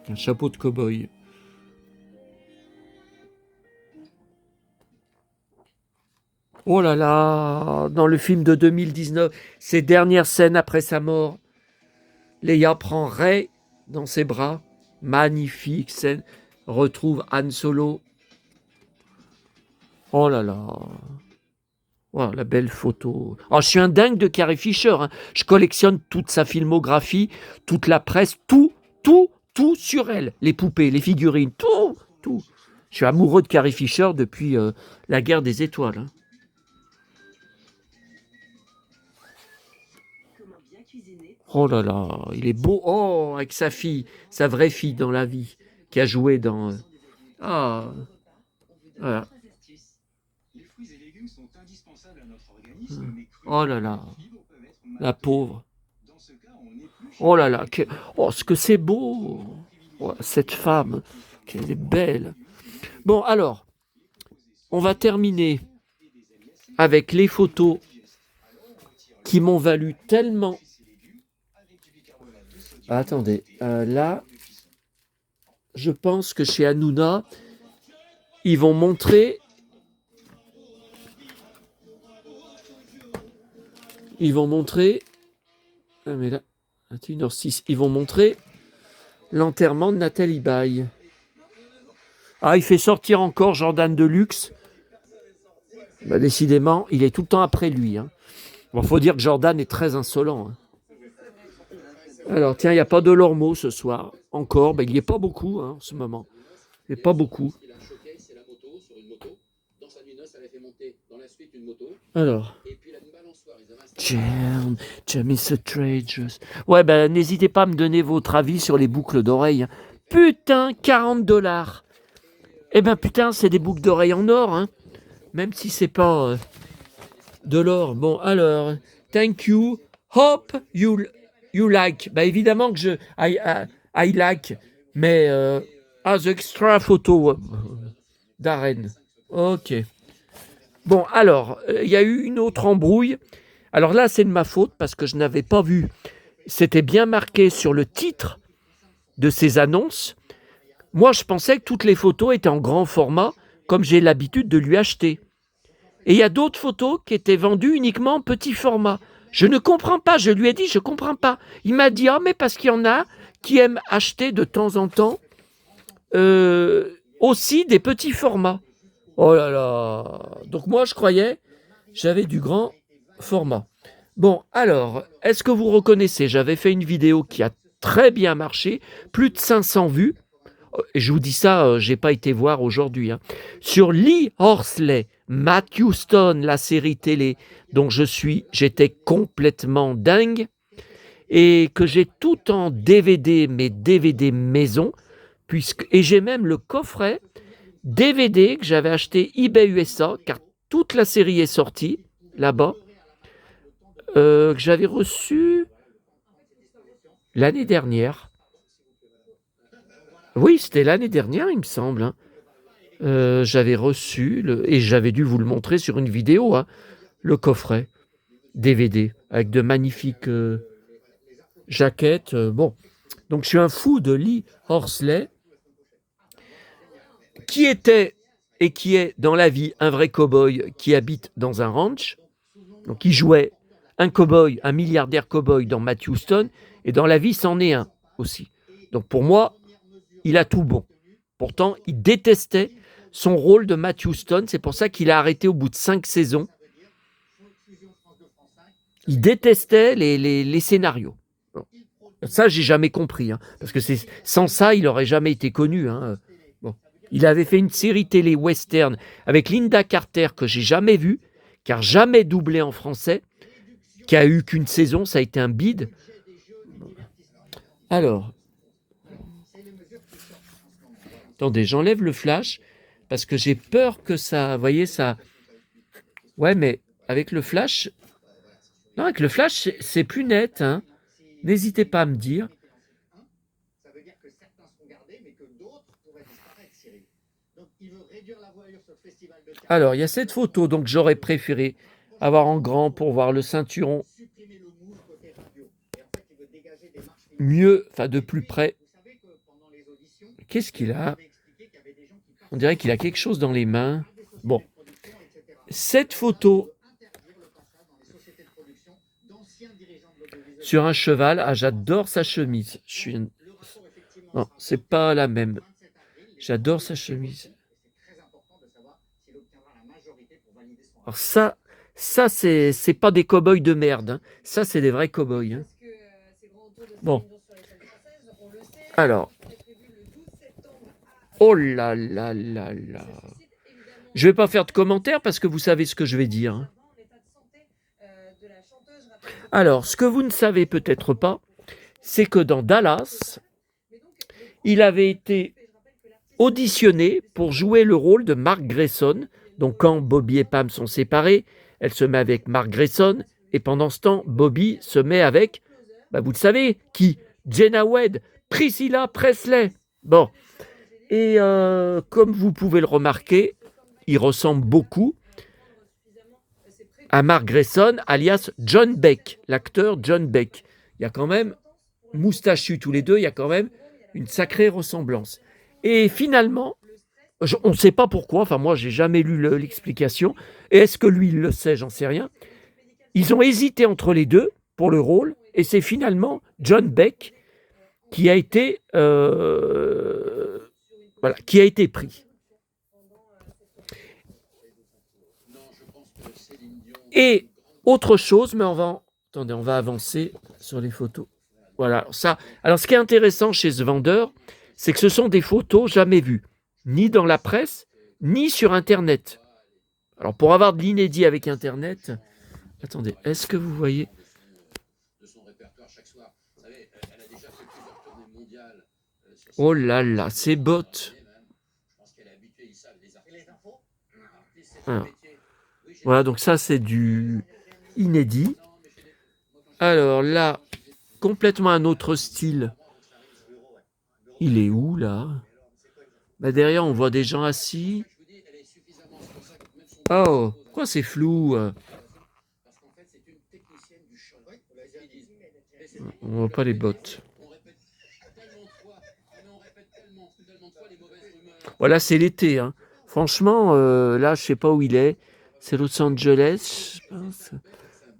Un chapeau de cow-boy. Oh là là, dans le film de 2019, ces dernières scènes après sa mort, Leia prend Rey dans ses bras. Magnifique scène. Retrouve Han Solo. Oh là là. Oh, la belle photo. Oh, je suis un dingue de Carrie Fisher. Hein. Je collectionne toute sa filmographie, toute la presse, tout sur elle. Les poupées, les figurines, tout. Je suis amoureux de Carrie Fisher depuis la guerre des étoiles. Hein. Oh là là, il est beau. Oh, avec sa fille, sa vraie fille dans la vie, qui a joué dans... Ah, voilà. Oh là là, la pauvre. Oh là là, oh, ce que c'est beau. Oh, cette femme, qu'elle est belle. Bon, alors, on va terminer avec les photos qui m'ont valu tellement... Ah, attendez, là, je pense que chez Hanouna, ils vont montrer... Ah, mais là, 21h06, ils vont montrer l'enterrement de Nathalie Baye. Ah, il fait sortir encore Jordan Deluxe. Bah, décidément, il est tout le temps après lui. Hein. Bon, faut dire que Jordan est très insolent. Hein. Alors, tiens, il n'y a pas de Lormeau ce soir. Encore, il n'y est pas beaucoup hein, en ce moment. Il n'y a pas beaucoup. Alors. Jamie Strategers. Ouais, n'hésitez pas à me donner votre avis sur les boucles d'oreilles. Hein. Putain, $40. Eh ben, putain, c'est des boucles d'oreilles en or. Hein. Même si c'est pas de l'or. Bon, alors, thank you. Hope you like. Évidemment que I like. Mais, the extra photo d'Aren. Ok. Bon, alors, il y a eu une autre embrouille. Alors là, c'est de ma faute parce que je n'avais pas vu. C'était bien marqué sur le titre de ces annonces. Moi, je pensais que toutes les photos étaient en grand format, comme j'ai l'habitude de lui acheter. Et il y a d'autres photos qui étaient vendues uniquement en petit format. Je ne comprends pas. Je lui ai dit, je ne comprends pas. Il m'a dit, mais parce qu'il y en a qui aiment acheter de temps en temps aussi des petits formats. Oh là là. Donc moi, je croyais j'avais du grand format. Bon, alors, est-ce que vous reconnaissez? J'avais fait une vidéo qui a très bien marché, plus de 500 vues. Et je vous dis ça, j'ai pas été voir aujourd'hui. Hein. Sur Lee Horsley, Matt Houston, la série télé dont j'étais complètement dingue, et que j'ai tout en DVD, mes DVD maison, et j'ai même le coffret DVD que j'avais acheté eBay USA, car toute la série est sortie là-bas, que j'avais reçu l'année dernière. Oui, c'était l'année dernière, il me semble. Hein. J'avais reçu et j'avais dû vous le montrer sur une vidéo, hein, le coffret DVD avec de magnifiques, jaquettes, bon. Donc je suis un fou de Lee Horsley, qui était et qui est dans la vie un vrai cow-boy qui habite dans un ranch. Donc il jouait un cow-boy, un milliardaire cow-boy dans Matt Houston, et dans la vie c'en est un aussi. Donc pour moi, il a tout bon. Pourtant, il détestait son rôle de Matt Houston, c'est pour ça qu'il a arrêté au bout de 5 saisons. Il détestait les scénarios. Bon. Ça, j'ai jamais compris, hein, parce que sans ça, il n'aurait jamais été connu. Hein. Bon. Il avait fait une série télé western avec Linda Carter que j'ai jamais vue, car jamais doublée en français, qui a eu qu'une saison, ça a été un bide. Alors, attendez, j'enlève le flash parce que j'ai peur que ça, vous voyez ça. Ouais, mais avec le flash, non, avec le flash, c'est plus net. Hein. N'hésitez pas à me dire. Alors, il y a cette photo, donc j'aurais préféré avoir en grand pour voir le ceinturon mieux, enfin de plus près. Qu'est-ce qu'il a? On dirait qu'il a quelque chose dans les mains. Bon. Cette photo sur un cheval, ah j'adore sa chemise. Non, c'est pas la même. J'adore sa chemise. Alors ça c'est pas des cow-boys de merde. Hein. Ça, c'est des vrais cow-boys. Hein. Bon. Alors. Oh là là là là. Je vais pas faire de commentaires parce que vous savez ce que je vais dire. Hein. Alors, ce que vous ne savez peut-être pas, c'est que dans Dallas, il avait été auditionné pour jouer le rôle de Mark Grayson. Donc quand Bobby et Pam sont séparés, elle se met avec Mark Grayson, et pendant ce temps, Bobby se met avec, vous le savez, qui? Jenna Wade, Priscilla Presley. Bon, et comme vous pouvez le remarquer, il ressemble beaucoup à Mark Grayson, alias John Beck, l'acteur John Beck. Il y a quand même, moustachus tous les deux, il y a quand même une sacrée ressemblance. Et finalement, on ne sait pas pourquoi, enfin moi j'ai jamais lu l'explication, et est-ce que lui il le sait, j'en sais rien. Ils ont hésité entre les deux pour le rôle, et c'est finalement John Beck qui a été, qui a été pris. Et autre chose, mais on va avancer sur les photos. Voilà, ça. Alors ce qui est intéressant chez ce vendeur, c'est que ce sont des photos jamais vues, ni dans la presse, ni sur Internet. Alors pour avoir de l'inédit avec Internet, attendez, est-ce que vous voyez? Oh là là, ces bottes. Alors, voilà, donc ça c'est du inédit. Alors là, complètement un autre style. Il est où là? Derrière, on voit des gens assis. Oh, pourquoi c'est flou? On voit pas les bottes. Voilà, c'est l'été. Hein. Franchement, là, je sais pas où il est. C'est Los Angeles, je pense.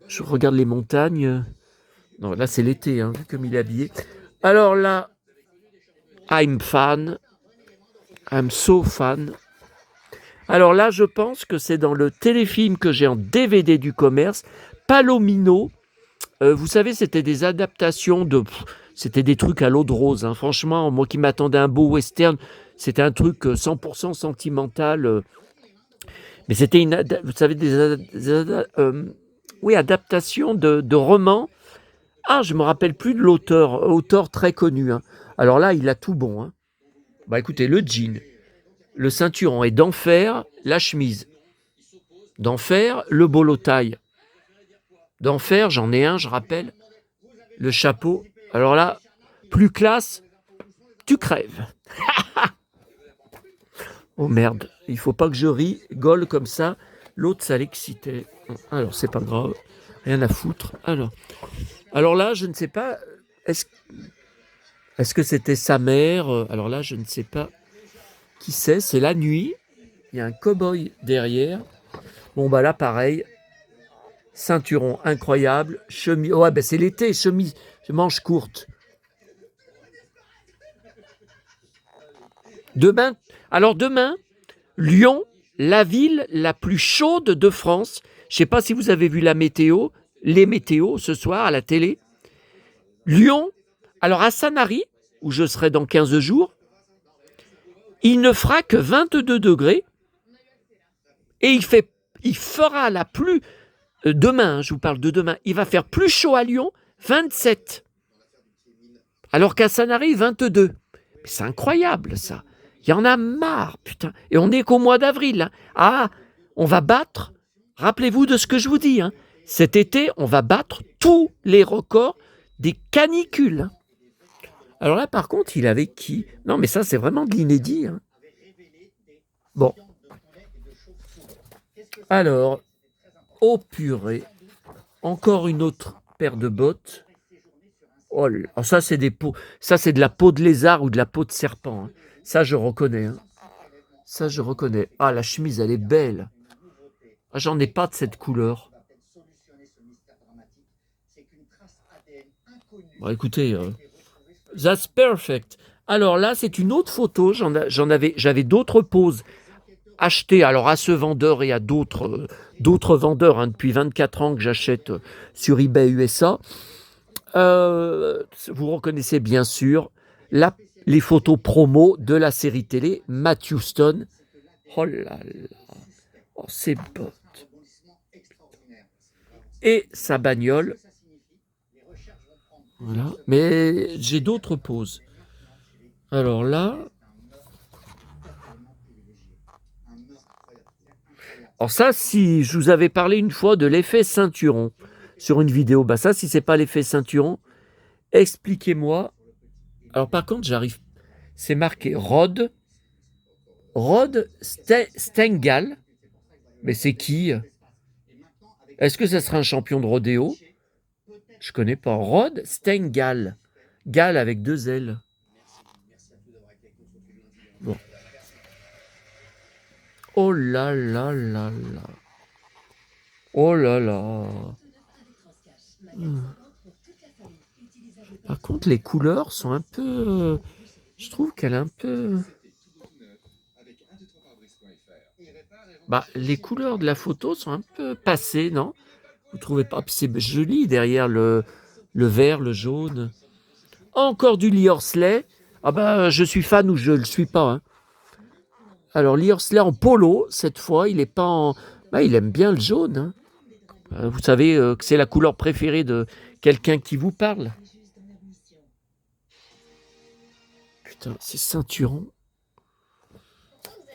Je regarde les montagnes. Non, là, c'est l'été, hein, vu comme il est habillé. Alors là, I'm fan. I'm so fan. Alors là, je pense que c'est dans le téléfilm que j'ai en DVD du commerce, Palomino. Vous savez, c'était des adaptations c'était des trucs à l'eau de rose. Hein. Franchement, moi qui m'attendais à un beau western, c'était un truc 100% sentimental. Mais c'était vous savez, adaptation de romans. Ah, je me rappelle plus de auteur très connu. Hein. Alors là, il a tout bon. Hein. Écoutez, le jean, le ceinturon est d'enfer, la chemise d'enfer, le bolo taille d'enfer, j'en ai un, je rappelle, le chapeau. Alors là, plus classe, tu crèves. Oh merde, il faut pas que je rigole comme ça. L'autre, ça l'excitait. Alors, c'est pas grave, rien à foutre. Alors là, je ne sais pas, est-ce est-ce que c'était sa mère? Alors là, je ne sais pas qui c'est la nuit, il y a un cow-boy derrière. Bon, bah là, pareil, ceinturon incroyable, chemise. Ouais, bah c'est l'été, chemise, manches courtes. Demain, alors demain, Lyon, la ville la plus chaude de France. Je ne sais pas si vous avez vu la météo, les météos ce soir à la télé. Lyon, alors à Sanary, où je serai dans 15 jours, il ne fera que 22 degrés et il fera la plus. Demain, je vous parle de demain, il va faire plus chaud à Lyon, 27. Alors qu'à Sanary, 22. Mais c'est incroyable ça. Il y en a marre, putain. Et on n'est qu'au mois d'avril. Hein. Ah, on va battre. Rappelez-vous de ce que je vous dis. Hein. Cet été, on va battre tous les records des canicules. Hein. Alors là, par contre, il avait qui? Non, mais ça, c'est vraiment de l'inédit. Hein. Bon. Alors, oh purée. Encore une autre paire de bottes. Oh là, alors ça, c'est des peaux. Ça, c'est de la peau de lézard ou de la peau de serpent. Hein. Ça, je reconnais. Hein. Ça, je reconnais. Ah, la chemise, elle est belle. Ah, j'en ai pas de cette couleur. Bon, écoutez, that's perfect. Alors là, c'est une autre photo. J'avais d'autres poses achetées. Alors à ce vendeur et à d'autres vendeurs. Hein, depuis 24 ans que j'achète sur eBay USA. Vous reconnaissez bien sûr les photos promo de la série télé Matthew Stone. Oh là là, oh, ses bottes. Et sa bagnole. Voilà. Mais j'ai d'autres poses. Alors là. Alors ça, si je vous avais parlé une fois de l'effet ceinturon sur une vidéo, bah ça, si c'est pas l'effet ceinturon, expliquez-moi. Alors par contre, j'arrive. C'est marqué Rod Stengel. Mais c'est qui? Est-ce que ça sera un champion de rodéo? Je connais pas. Rod Stengel. Gal avec 2 L. Bon. Oh là là là là. Oh là là. Par contre, les couleurs sont un peu. Je trouve qu'elle est un peu. Bah, les couleurs de la photo sont un peu passées, non? Vous trouvez pas? C'est joli derrière le vert, le jaune. Encore du Lee Horsley. Ah bah, je suis fan ou je le suis pas. Hein. Alors, Lee Horsley en polo, cette fois, il est pas en. Bah, il aime bien le jaune. Hein. Vous savez que c'est la couleur préférée de quelqu'un qui vous parle. Putain, c'est ceinturon.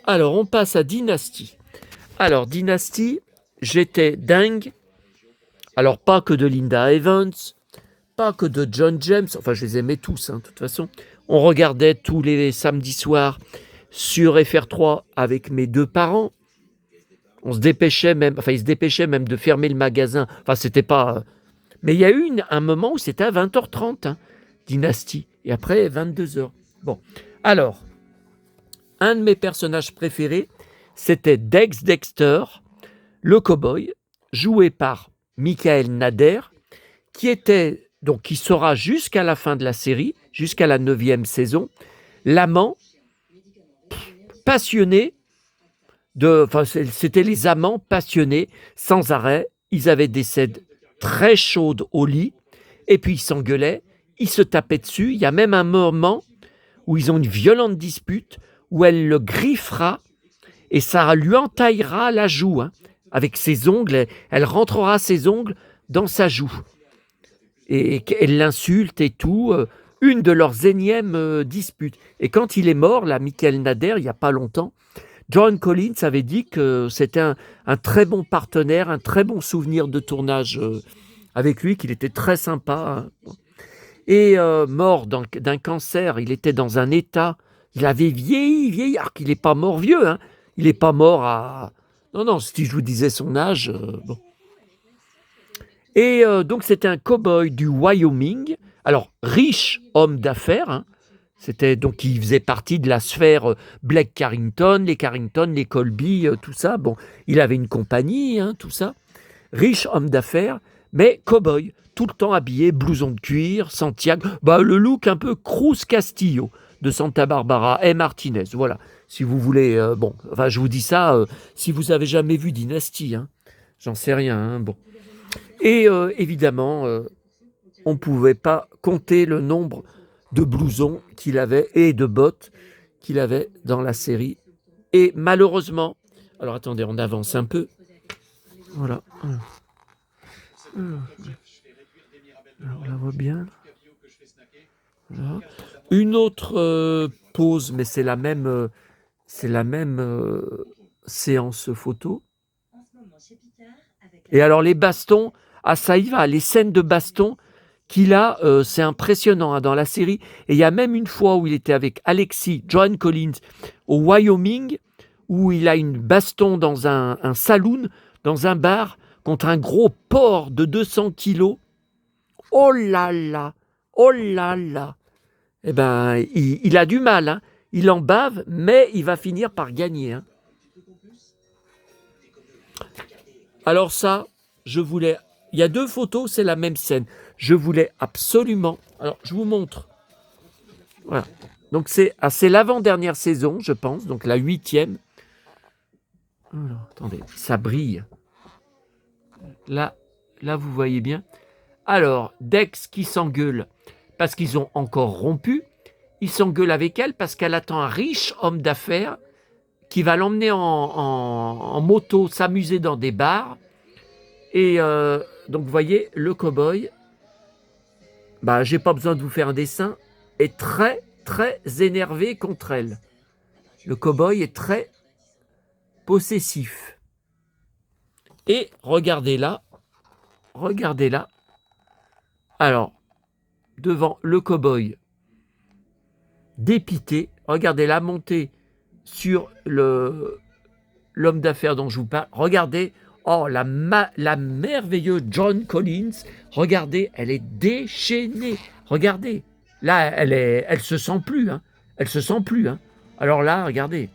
Alors, on passe à Dynasty. Alors, Dynasty, j'étais dingue. Alors, pas que de Linda Evans, pas que de John James. Enfin, je les aimais tous, hein, de toute façon. On regardait tous les samedis soirs sur FR3 avec mes 2 parents. On se dépêchait même, enfin, ils se dépêchaient même de fermer le magasin. Enfin, c'était pas. Mais il y a eu un moment où c'était à 20h30, hein, Dynasty. Et après, 22h. Bon. Alors, un de mes personnages préférés, c'était Dex Dexter, le cow-boy, joué par Michael Nader, qui sera jusqu'à la fin de la série, jusqu'à la 9e saison, l'amant passionné c'était les amants passionnés, sans arrêt. Ils avaient des scènes très chaudes au lit, et puis ils s'engueulaient, ils se tapaient dessus. Il y a même un moment où ils ont une violente dispute, où elle le griffera, et ça lui entaillera la joue. Hein. Avec ses ongles, elle rentrera ses ongles dans sa joue. Et elle l'insulte et tout. Une de leurs énièmes disputes. Et quand il est mort, là, Michael Nader, il n'y a pas longtemps, John Collins avait dit que c'était un très bon partenaire, un très bon souvenir de tournage avec lui, qu'il était très sympa. Hein. Et mort d'un cancer, il était dans un état, Il avait vieilli, alors qu'il n'est pas mort vieux, hein. Il n'est pas mort à... Non, si je vous disais son âge, bon. Et donc, c'était un cow-boy du Wyoming. Alors, riche homme d'affaires, hein. C'était donc, il faisait partie de la sphère Blake Carrington, les Colby, tout ça. Bon, il avait une compagnie, hein, tout ça. Riche homme d'affaires, mais cow-boy, tout le temps habillé, blouson de cuir, Santiago, le look un peu Cruz Castillo de Santa Barbara et Martinez, voilà. Si vous voulez, je vous dis ça, si vous avez jamais vu Dynasty, hein, j'en sais rien, hein, bon. Et évidemment, on ne pouvait pas compter le nombre de blousons qu'il avait et de bottes qu'il avait dans la série. Et malheureusement, alors attendez, on avance un peu. Voilà. Alors, on la voit bien. Voilà. Une autre pause, mais c'est la même séance photo. Et alors les bastons, ça y va, les scènes de baston qu'il a, c'est impressionnant, hein, dans la série. Et il y a même une fois où il était avec Alexis, John Collins, au Wyoming, où il a une baston dans un saloon, dans un bar, contre un gros porc de 200 kilos. Oh là là, oh là là. Eh ben, il a du mal, hein. Il en bave, mais il va finir par gagner, hein. Alors ça, il y a 2 photos, c'est la même scène. Je voulais absolument... Alors, je vous montre. Voilà. Donc, c'est l'avant-dernière saison, je pense, donc la 8e. Alors, attendez, ça brille. Là, vous voyez bien. Alors, Dex qui s'engueule parce qu'ils ont encore rompu. Il s'engueule avec elle parce qu'elle attend un riche homme d'affaires qui va l'emmener en moto, s'amuser dans des bars. Et donc, vous voyez, le cow-boy, j'ai pas besoin de vous faire un dessin, est très, très énervé contre elle. Le cow-boy est très possessif. Et regardez là. Alors, devant le cow-boy dépité, regardez la montée sur l'homme d'affaires dont je vous parle. Regardez, la merveilleuse John Collins. Regardez, elle est déchaînée. Regardez, là, elle se sent plus, hein. Elle se sent plus, hein. Alors là, regardez.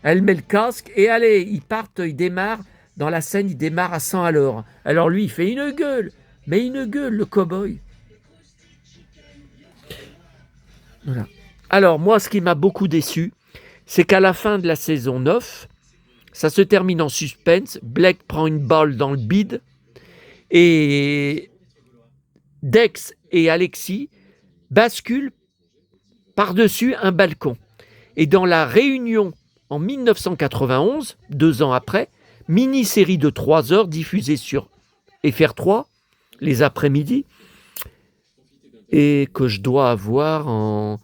Elle met le casque et allez, ils démarrent. Dans la scène, il démarre à 100 à l'heure. Alors lui, il fait une gueule. Mais une gueule, le cow-boy. Voilà. Alors moi, ce qui m'a beaucoup déçu, c'est qu'à la fin de la saison 9, ça se termine en suspense. Blake prend une balle dans le bide. Et Dex et Alexis basculent par-dessus un balcon. Et dans la réunion en 1991, 2 ans après, mini-série de 3 heures diffusée sur FR3 les après-midi et que je dois avoir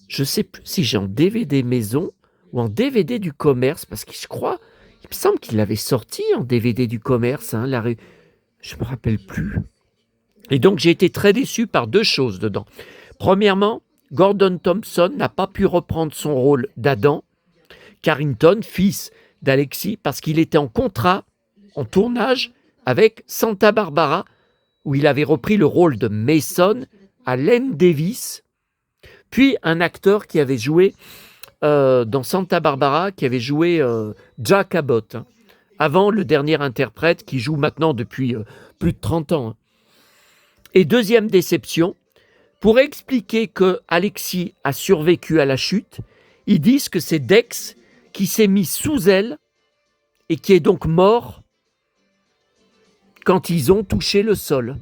je ne sais plus si j'ai en DVD maison ou en DVD du commerce, parce qu'il me semble qu'il l'avait sorti en DVD du commerce, hein, je ne me rappelle plus. Et donc j'ai été très déçu par 2 choses dedans. Premièrement, Gordon Thompson n'a pas pu reprendre son rôle d'Adam Carrington, fils d'Alexis, parce qu'il était en contrat, en tournage avec Santa Barbara, où il avait repris le rôle de Mason à Len Davis, puis un acteur qui avait joué dans Santa Barbara, qui avait joué Jack Abbott, hein, avant le dernier interprète qui joue maintenant depuis plus de 30 ans. Hein. Et deuxième déception, pour expliquer que Alexis a survécu à la chute, ils disent que c'est Dex qui s'est mis sous elle et qui est donc mort quand ils ont touché le sol.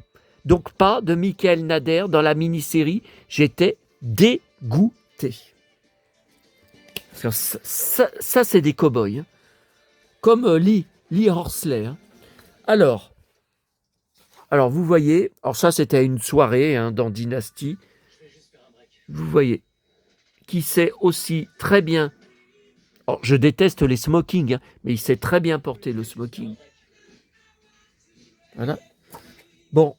Donc pas de Michael Nader dans la mini-série. J'étais dégoûté. Ça c'est des cow-boys. Hein. Comme Lee Horsley. Hein. Alors, vous voyez, alors ça c'était une soirée, hein, dans Dynasty. Vous voyez, qui sait aussi très bien... Alors, je déteste les smokings, hein, mais il sait très bien porter le smoking. Voilà. Bon.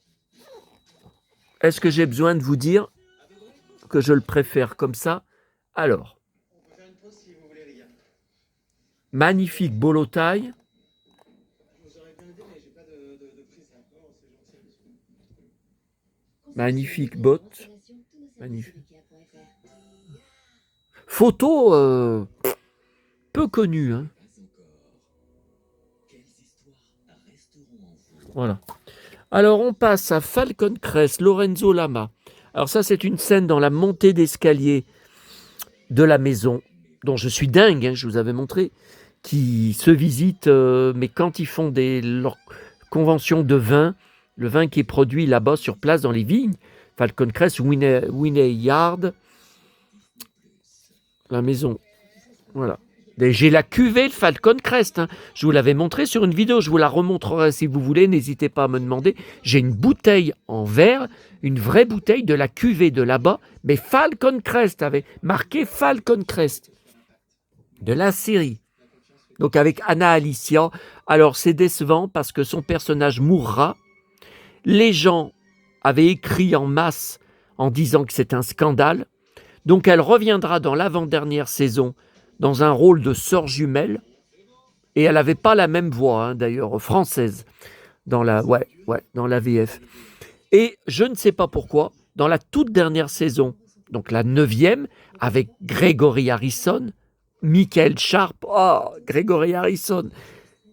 Est-ce que j'ai besoin de vous dire que je le préfère comme ça Alors, magnifique bolo taille. Magnifique botte. Magnifique. Photo peu connue. Hein. Voilà. Alors, on passe à Falcon Crest, Lorenzo Lama. Alors ça, c'est une scène dans la montée d'escalier de la maison, dont je suis dingue, hein, je vous avais montré, qui se visitent, mais quand ils font leur convention de vin, le vin qui est produit là-bas sur place dans les vignes, Falcon Crest, Vineyard, la maison, voilà. Et j'ai la cuvée de Falcon Crest, hein. Je vous l'avais montré sur une vidéo, je vous la remontrerai si vous voulez, n'hésitez pas à me demander. J'ai une bouteille en verre, une vraie bouteille de la cuvée de là-bas, mais Falcon Crest, avait marqué Falcon Crest, de la série. Donc avec Anna Alicia, alors c'est décevant parce que son personnage mourra. Les gens avaient écrit en masse en disant que c'est un scandale. Donc elle reviendra dans l'avant-dernière saison dans un rôle de sœur jumelle. Et elle n'avait pas la même voix, hein, d'ailleurs, française, dans la VF. Et je ne sais pas pourquoi, dans la toute dernière saison, donc la 9e, avec Gregory Harrison, Michael Sharp, Gregory Harrison,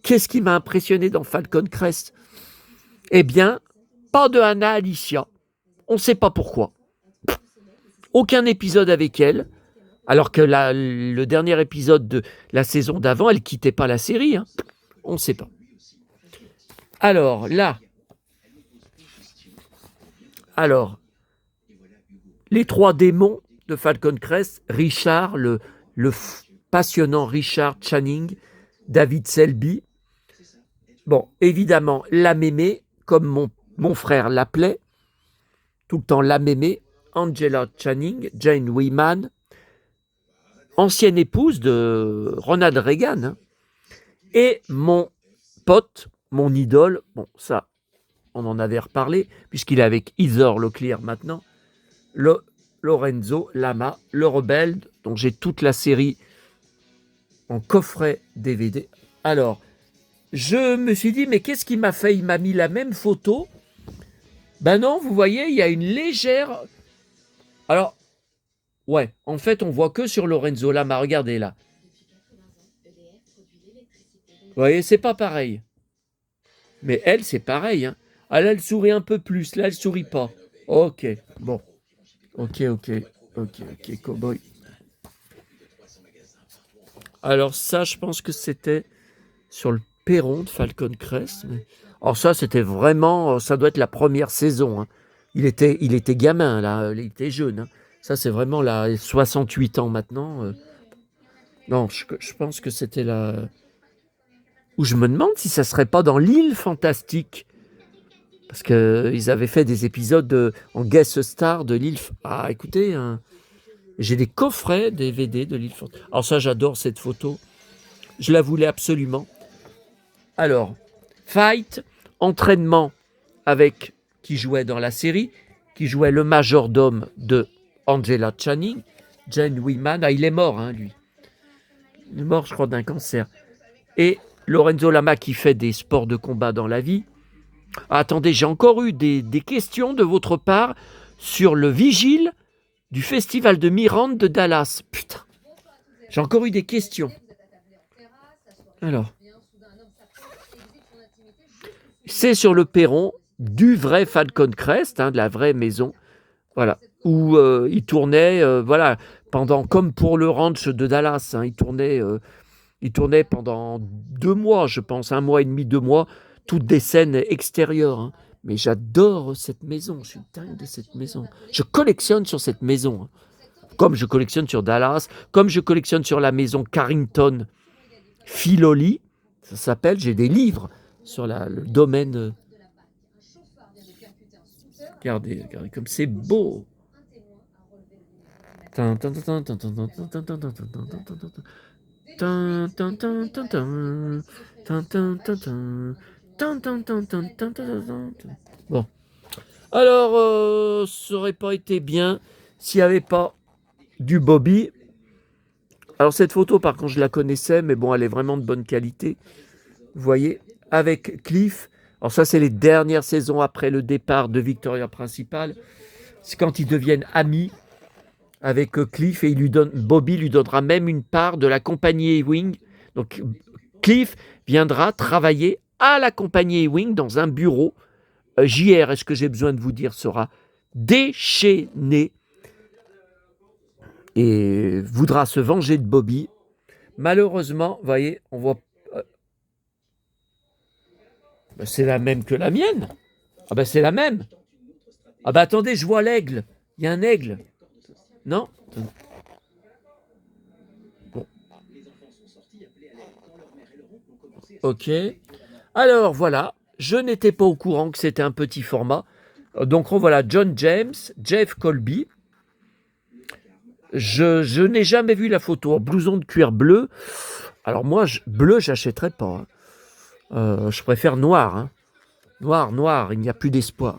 qu'est-ce qui m'a impressionné dans Falcon Crest? Eh bien, pas de Anna Alicia. On ne sait pas pourquoi. Aucun épisode avec elle, alors que le dernier épisode de la saison d'avant, elle ne quittait pas la série. Hein. On ne sait pas. Alors, là. Alors, les trois démons de Falcon Crest, Richard, le passionnant Richard Channing, David Selby. Bon, évidemment, la mémé, comme mon frère l'appelait, tout le temps la mémé, Angela Channing, Jane Wyman, ancienne épouse de Ronald Reagan, hein, et mon pote, mon idole, bon ça, on en avait reparlé, puisqu'il est avec Heather Locklear maintenant, Lorenzo Lama, le rebelle, dont j'ai toute la série en coffret DVD. Alors, je me suis dit, mais qu'est-ce qu'il m'a fait? Il m'a mis la même photo. Ben non, vous voyez, il y a une légère... Alors, ouais, en fait, on voit que sur Lorenzo Lama, regardez là. Vous voyez, c'est pas pareil. Mais elle, c'est pareil. Hein. Elle sourit un peu plus. Là, elle sourit pas. Ok, bon. Ok, cowboy. Alors ça, je pense que c'était sur le perron de Falcon Crest. Mais... Alors ça, c'était vraiment... Ça doit être la première saison. Hein. Il était gamin, là. Il était jeune. Hein. Ça, c'est vraiment là, 68 ans maintenant. Non, je pense que c'était la... Ou je me demande si ça serait pas dans l'île fantastique. Parce qu'ils avaient fait des épisodes en guest star de l'île... Ah, écoutez, hein, j'ai des coffrets DVD de l'île fantastique. Alors ça, j'adore cette photo. Je la voulais absolument. Alors, fight, entraînement avec qui jouait dans la série, qui jouait le majordome de Angela Channing, Jane Wyman. Ah, il est mort, hein, lui. Il est mort, je crois, d'un cancer. Et Lorenzo Lama qui fait des sports de combat dans la vie. Ah, attendez, j'ai encore eu des questions de votre part sur le vigile du festival de Mirande de Dallas. Putain, j'ai encore eu des questions. Alors, c'est sur le perron du vrai Falcon Crest, hein, de la vraie maison, voilà, où il tournait, voilà, pendant, comme pour le ranch de Dallas, hein, il tournait pendant 2 mois, je pense, 1 mois et demi, 2 mois, toutes des scènes extérieures. Hein. Mais j'adore cette maison, je suis dingue de cette maison. Je collectionne sur cette maison, hein. Comme je collectionne sur Dallas, comme je collectionne sur la maison Carrington Filoli, ça s'appelle, j'ai des livres sur le domaine. Regardez comme c'est beau. Bon. Alors, ça aurait pas été bien s'il n'y avait pas du Bobby Alors cette photo, par contre, je la connaissais, mais bon, elle est vraiment de bonne qualité. Vous voyez, avec Cliff. Alors ça, c'est les dernières saisons après le départ de Victoria Principal. C'est quand ils deviennent amis avec Cliff et Bobby lui donnera même une part de la compagnie Ewing. Donc Cliff viendra travailler à la compagnie Ewing dans un bureau. JR, est-ce que j'ai besoin de vous dire, sera déchaîné et voudra se venger de Bobby. Malheureusement, vous voyez, on voit... c'est la même que la mienne. Ah ben c'est la même. Ah ben attendez, je vois l'aigle. Il y a un aigle. Non? Bon. Ok. Alors voilà, je n'étais pas au courant que c'était un petit format. Donc voilà, John James, Jeff Colby. Je n'ai jamais vu la photo. Blouson de cuir bleu. Alors moi, bleu, j'achèterais pas. Je préfère noir. Hein. Noir, il n'y a plus d'espoir.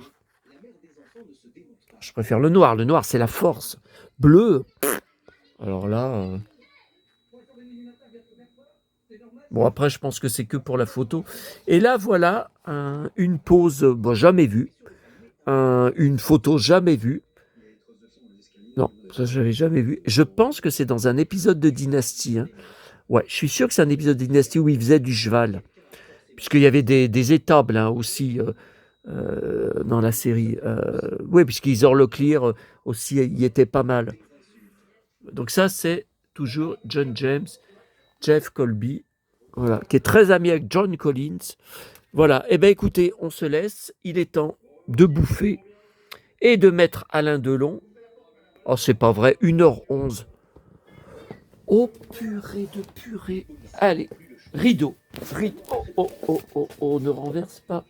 Je préfère le noir. Le noir, c'est la force. Bleu, alors là... Bon, après, je pense que c'est que pour la photo. Et là, voilà une pose jamais vue. Une photo jamais vue. Non, ça, je l'avais jamais vu. Je pense que c'est dans un épisode de Dynasty. Hein. Ouais, je suis sûr que c'est un épisode de Dynasty où il faisait du cheval. Puisqu'il y avait des étables hein, aussi dans la série. Oui, puisqu'Heather Locklear aussi y était pas mal. Donc ça, c'est toujours John James, Jeff Colby, voilà, qui est très ami avec John Collins. Voilà, eh bien écoutez, on se laisse. Il est temps de bouffer et de mettre Alain Delon. Oh, c'est pas vrai, 1h11. Oh, purée de purée. Allez, rideau. Oh, ne renverse pas.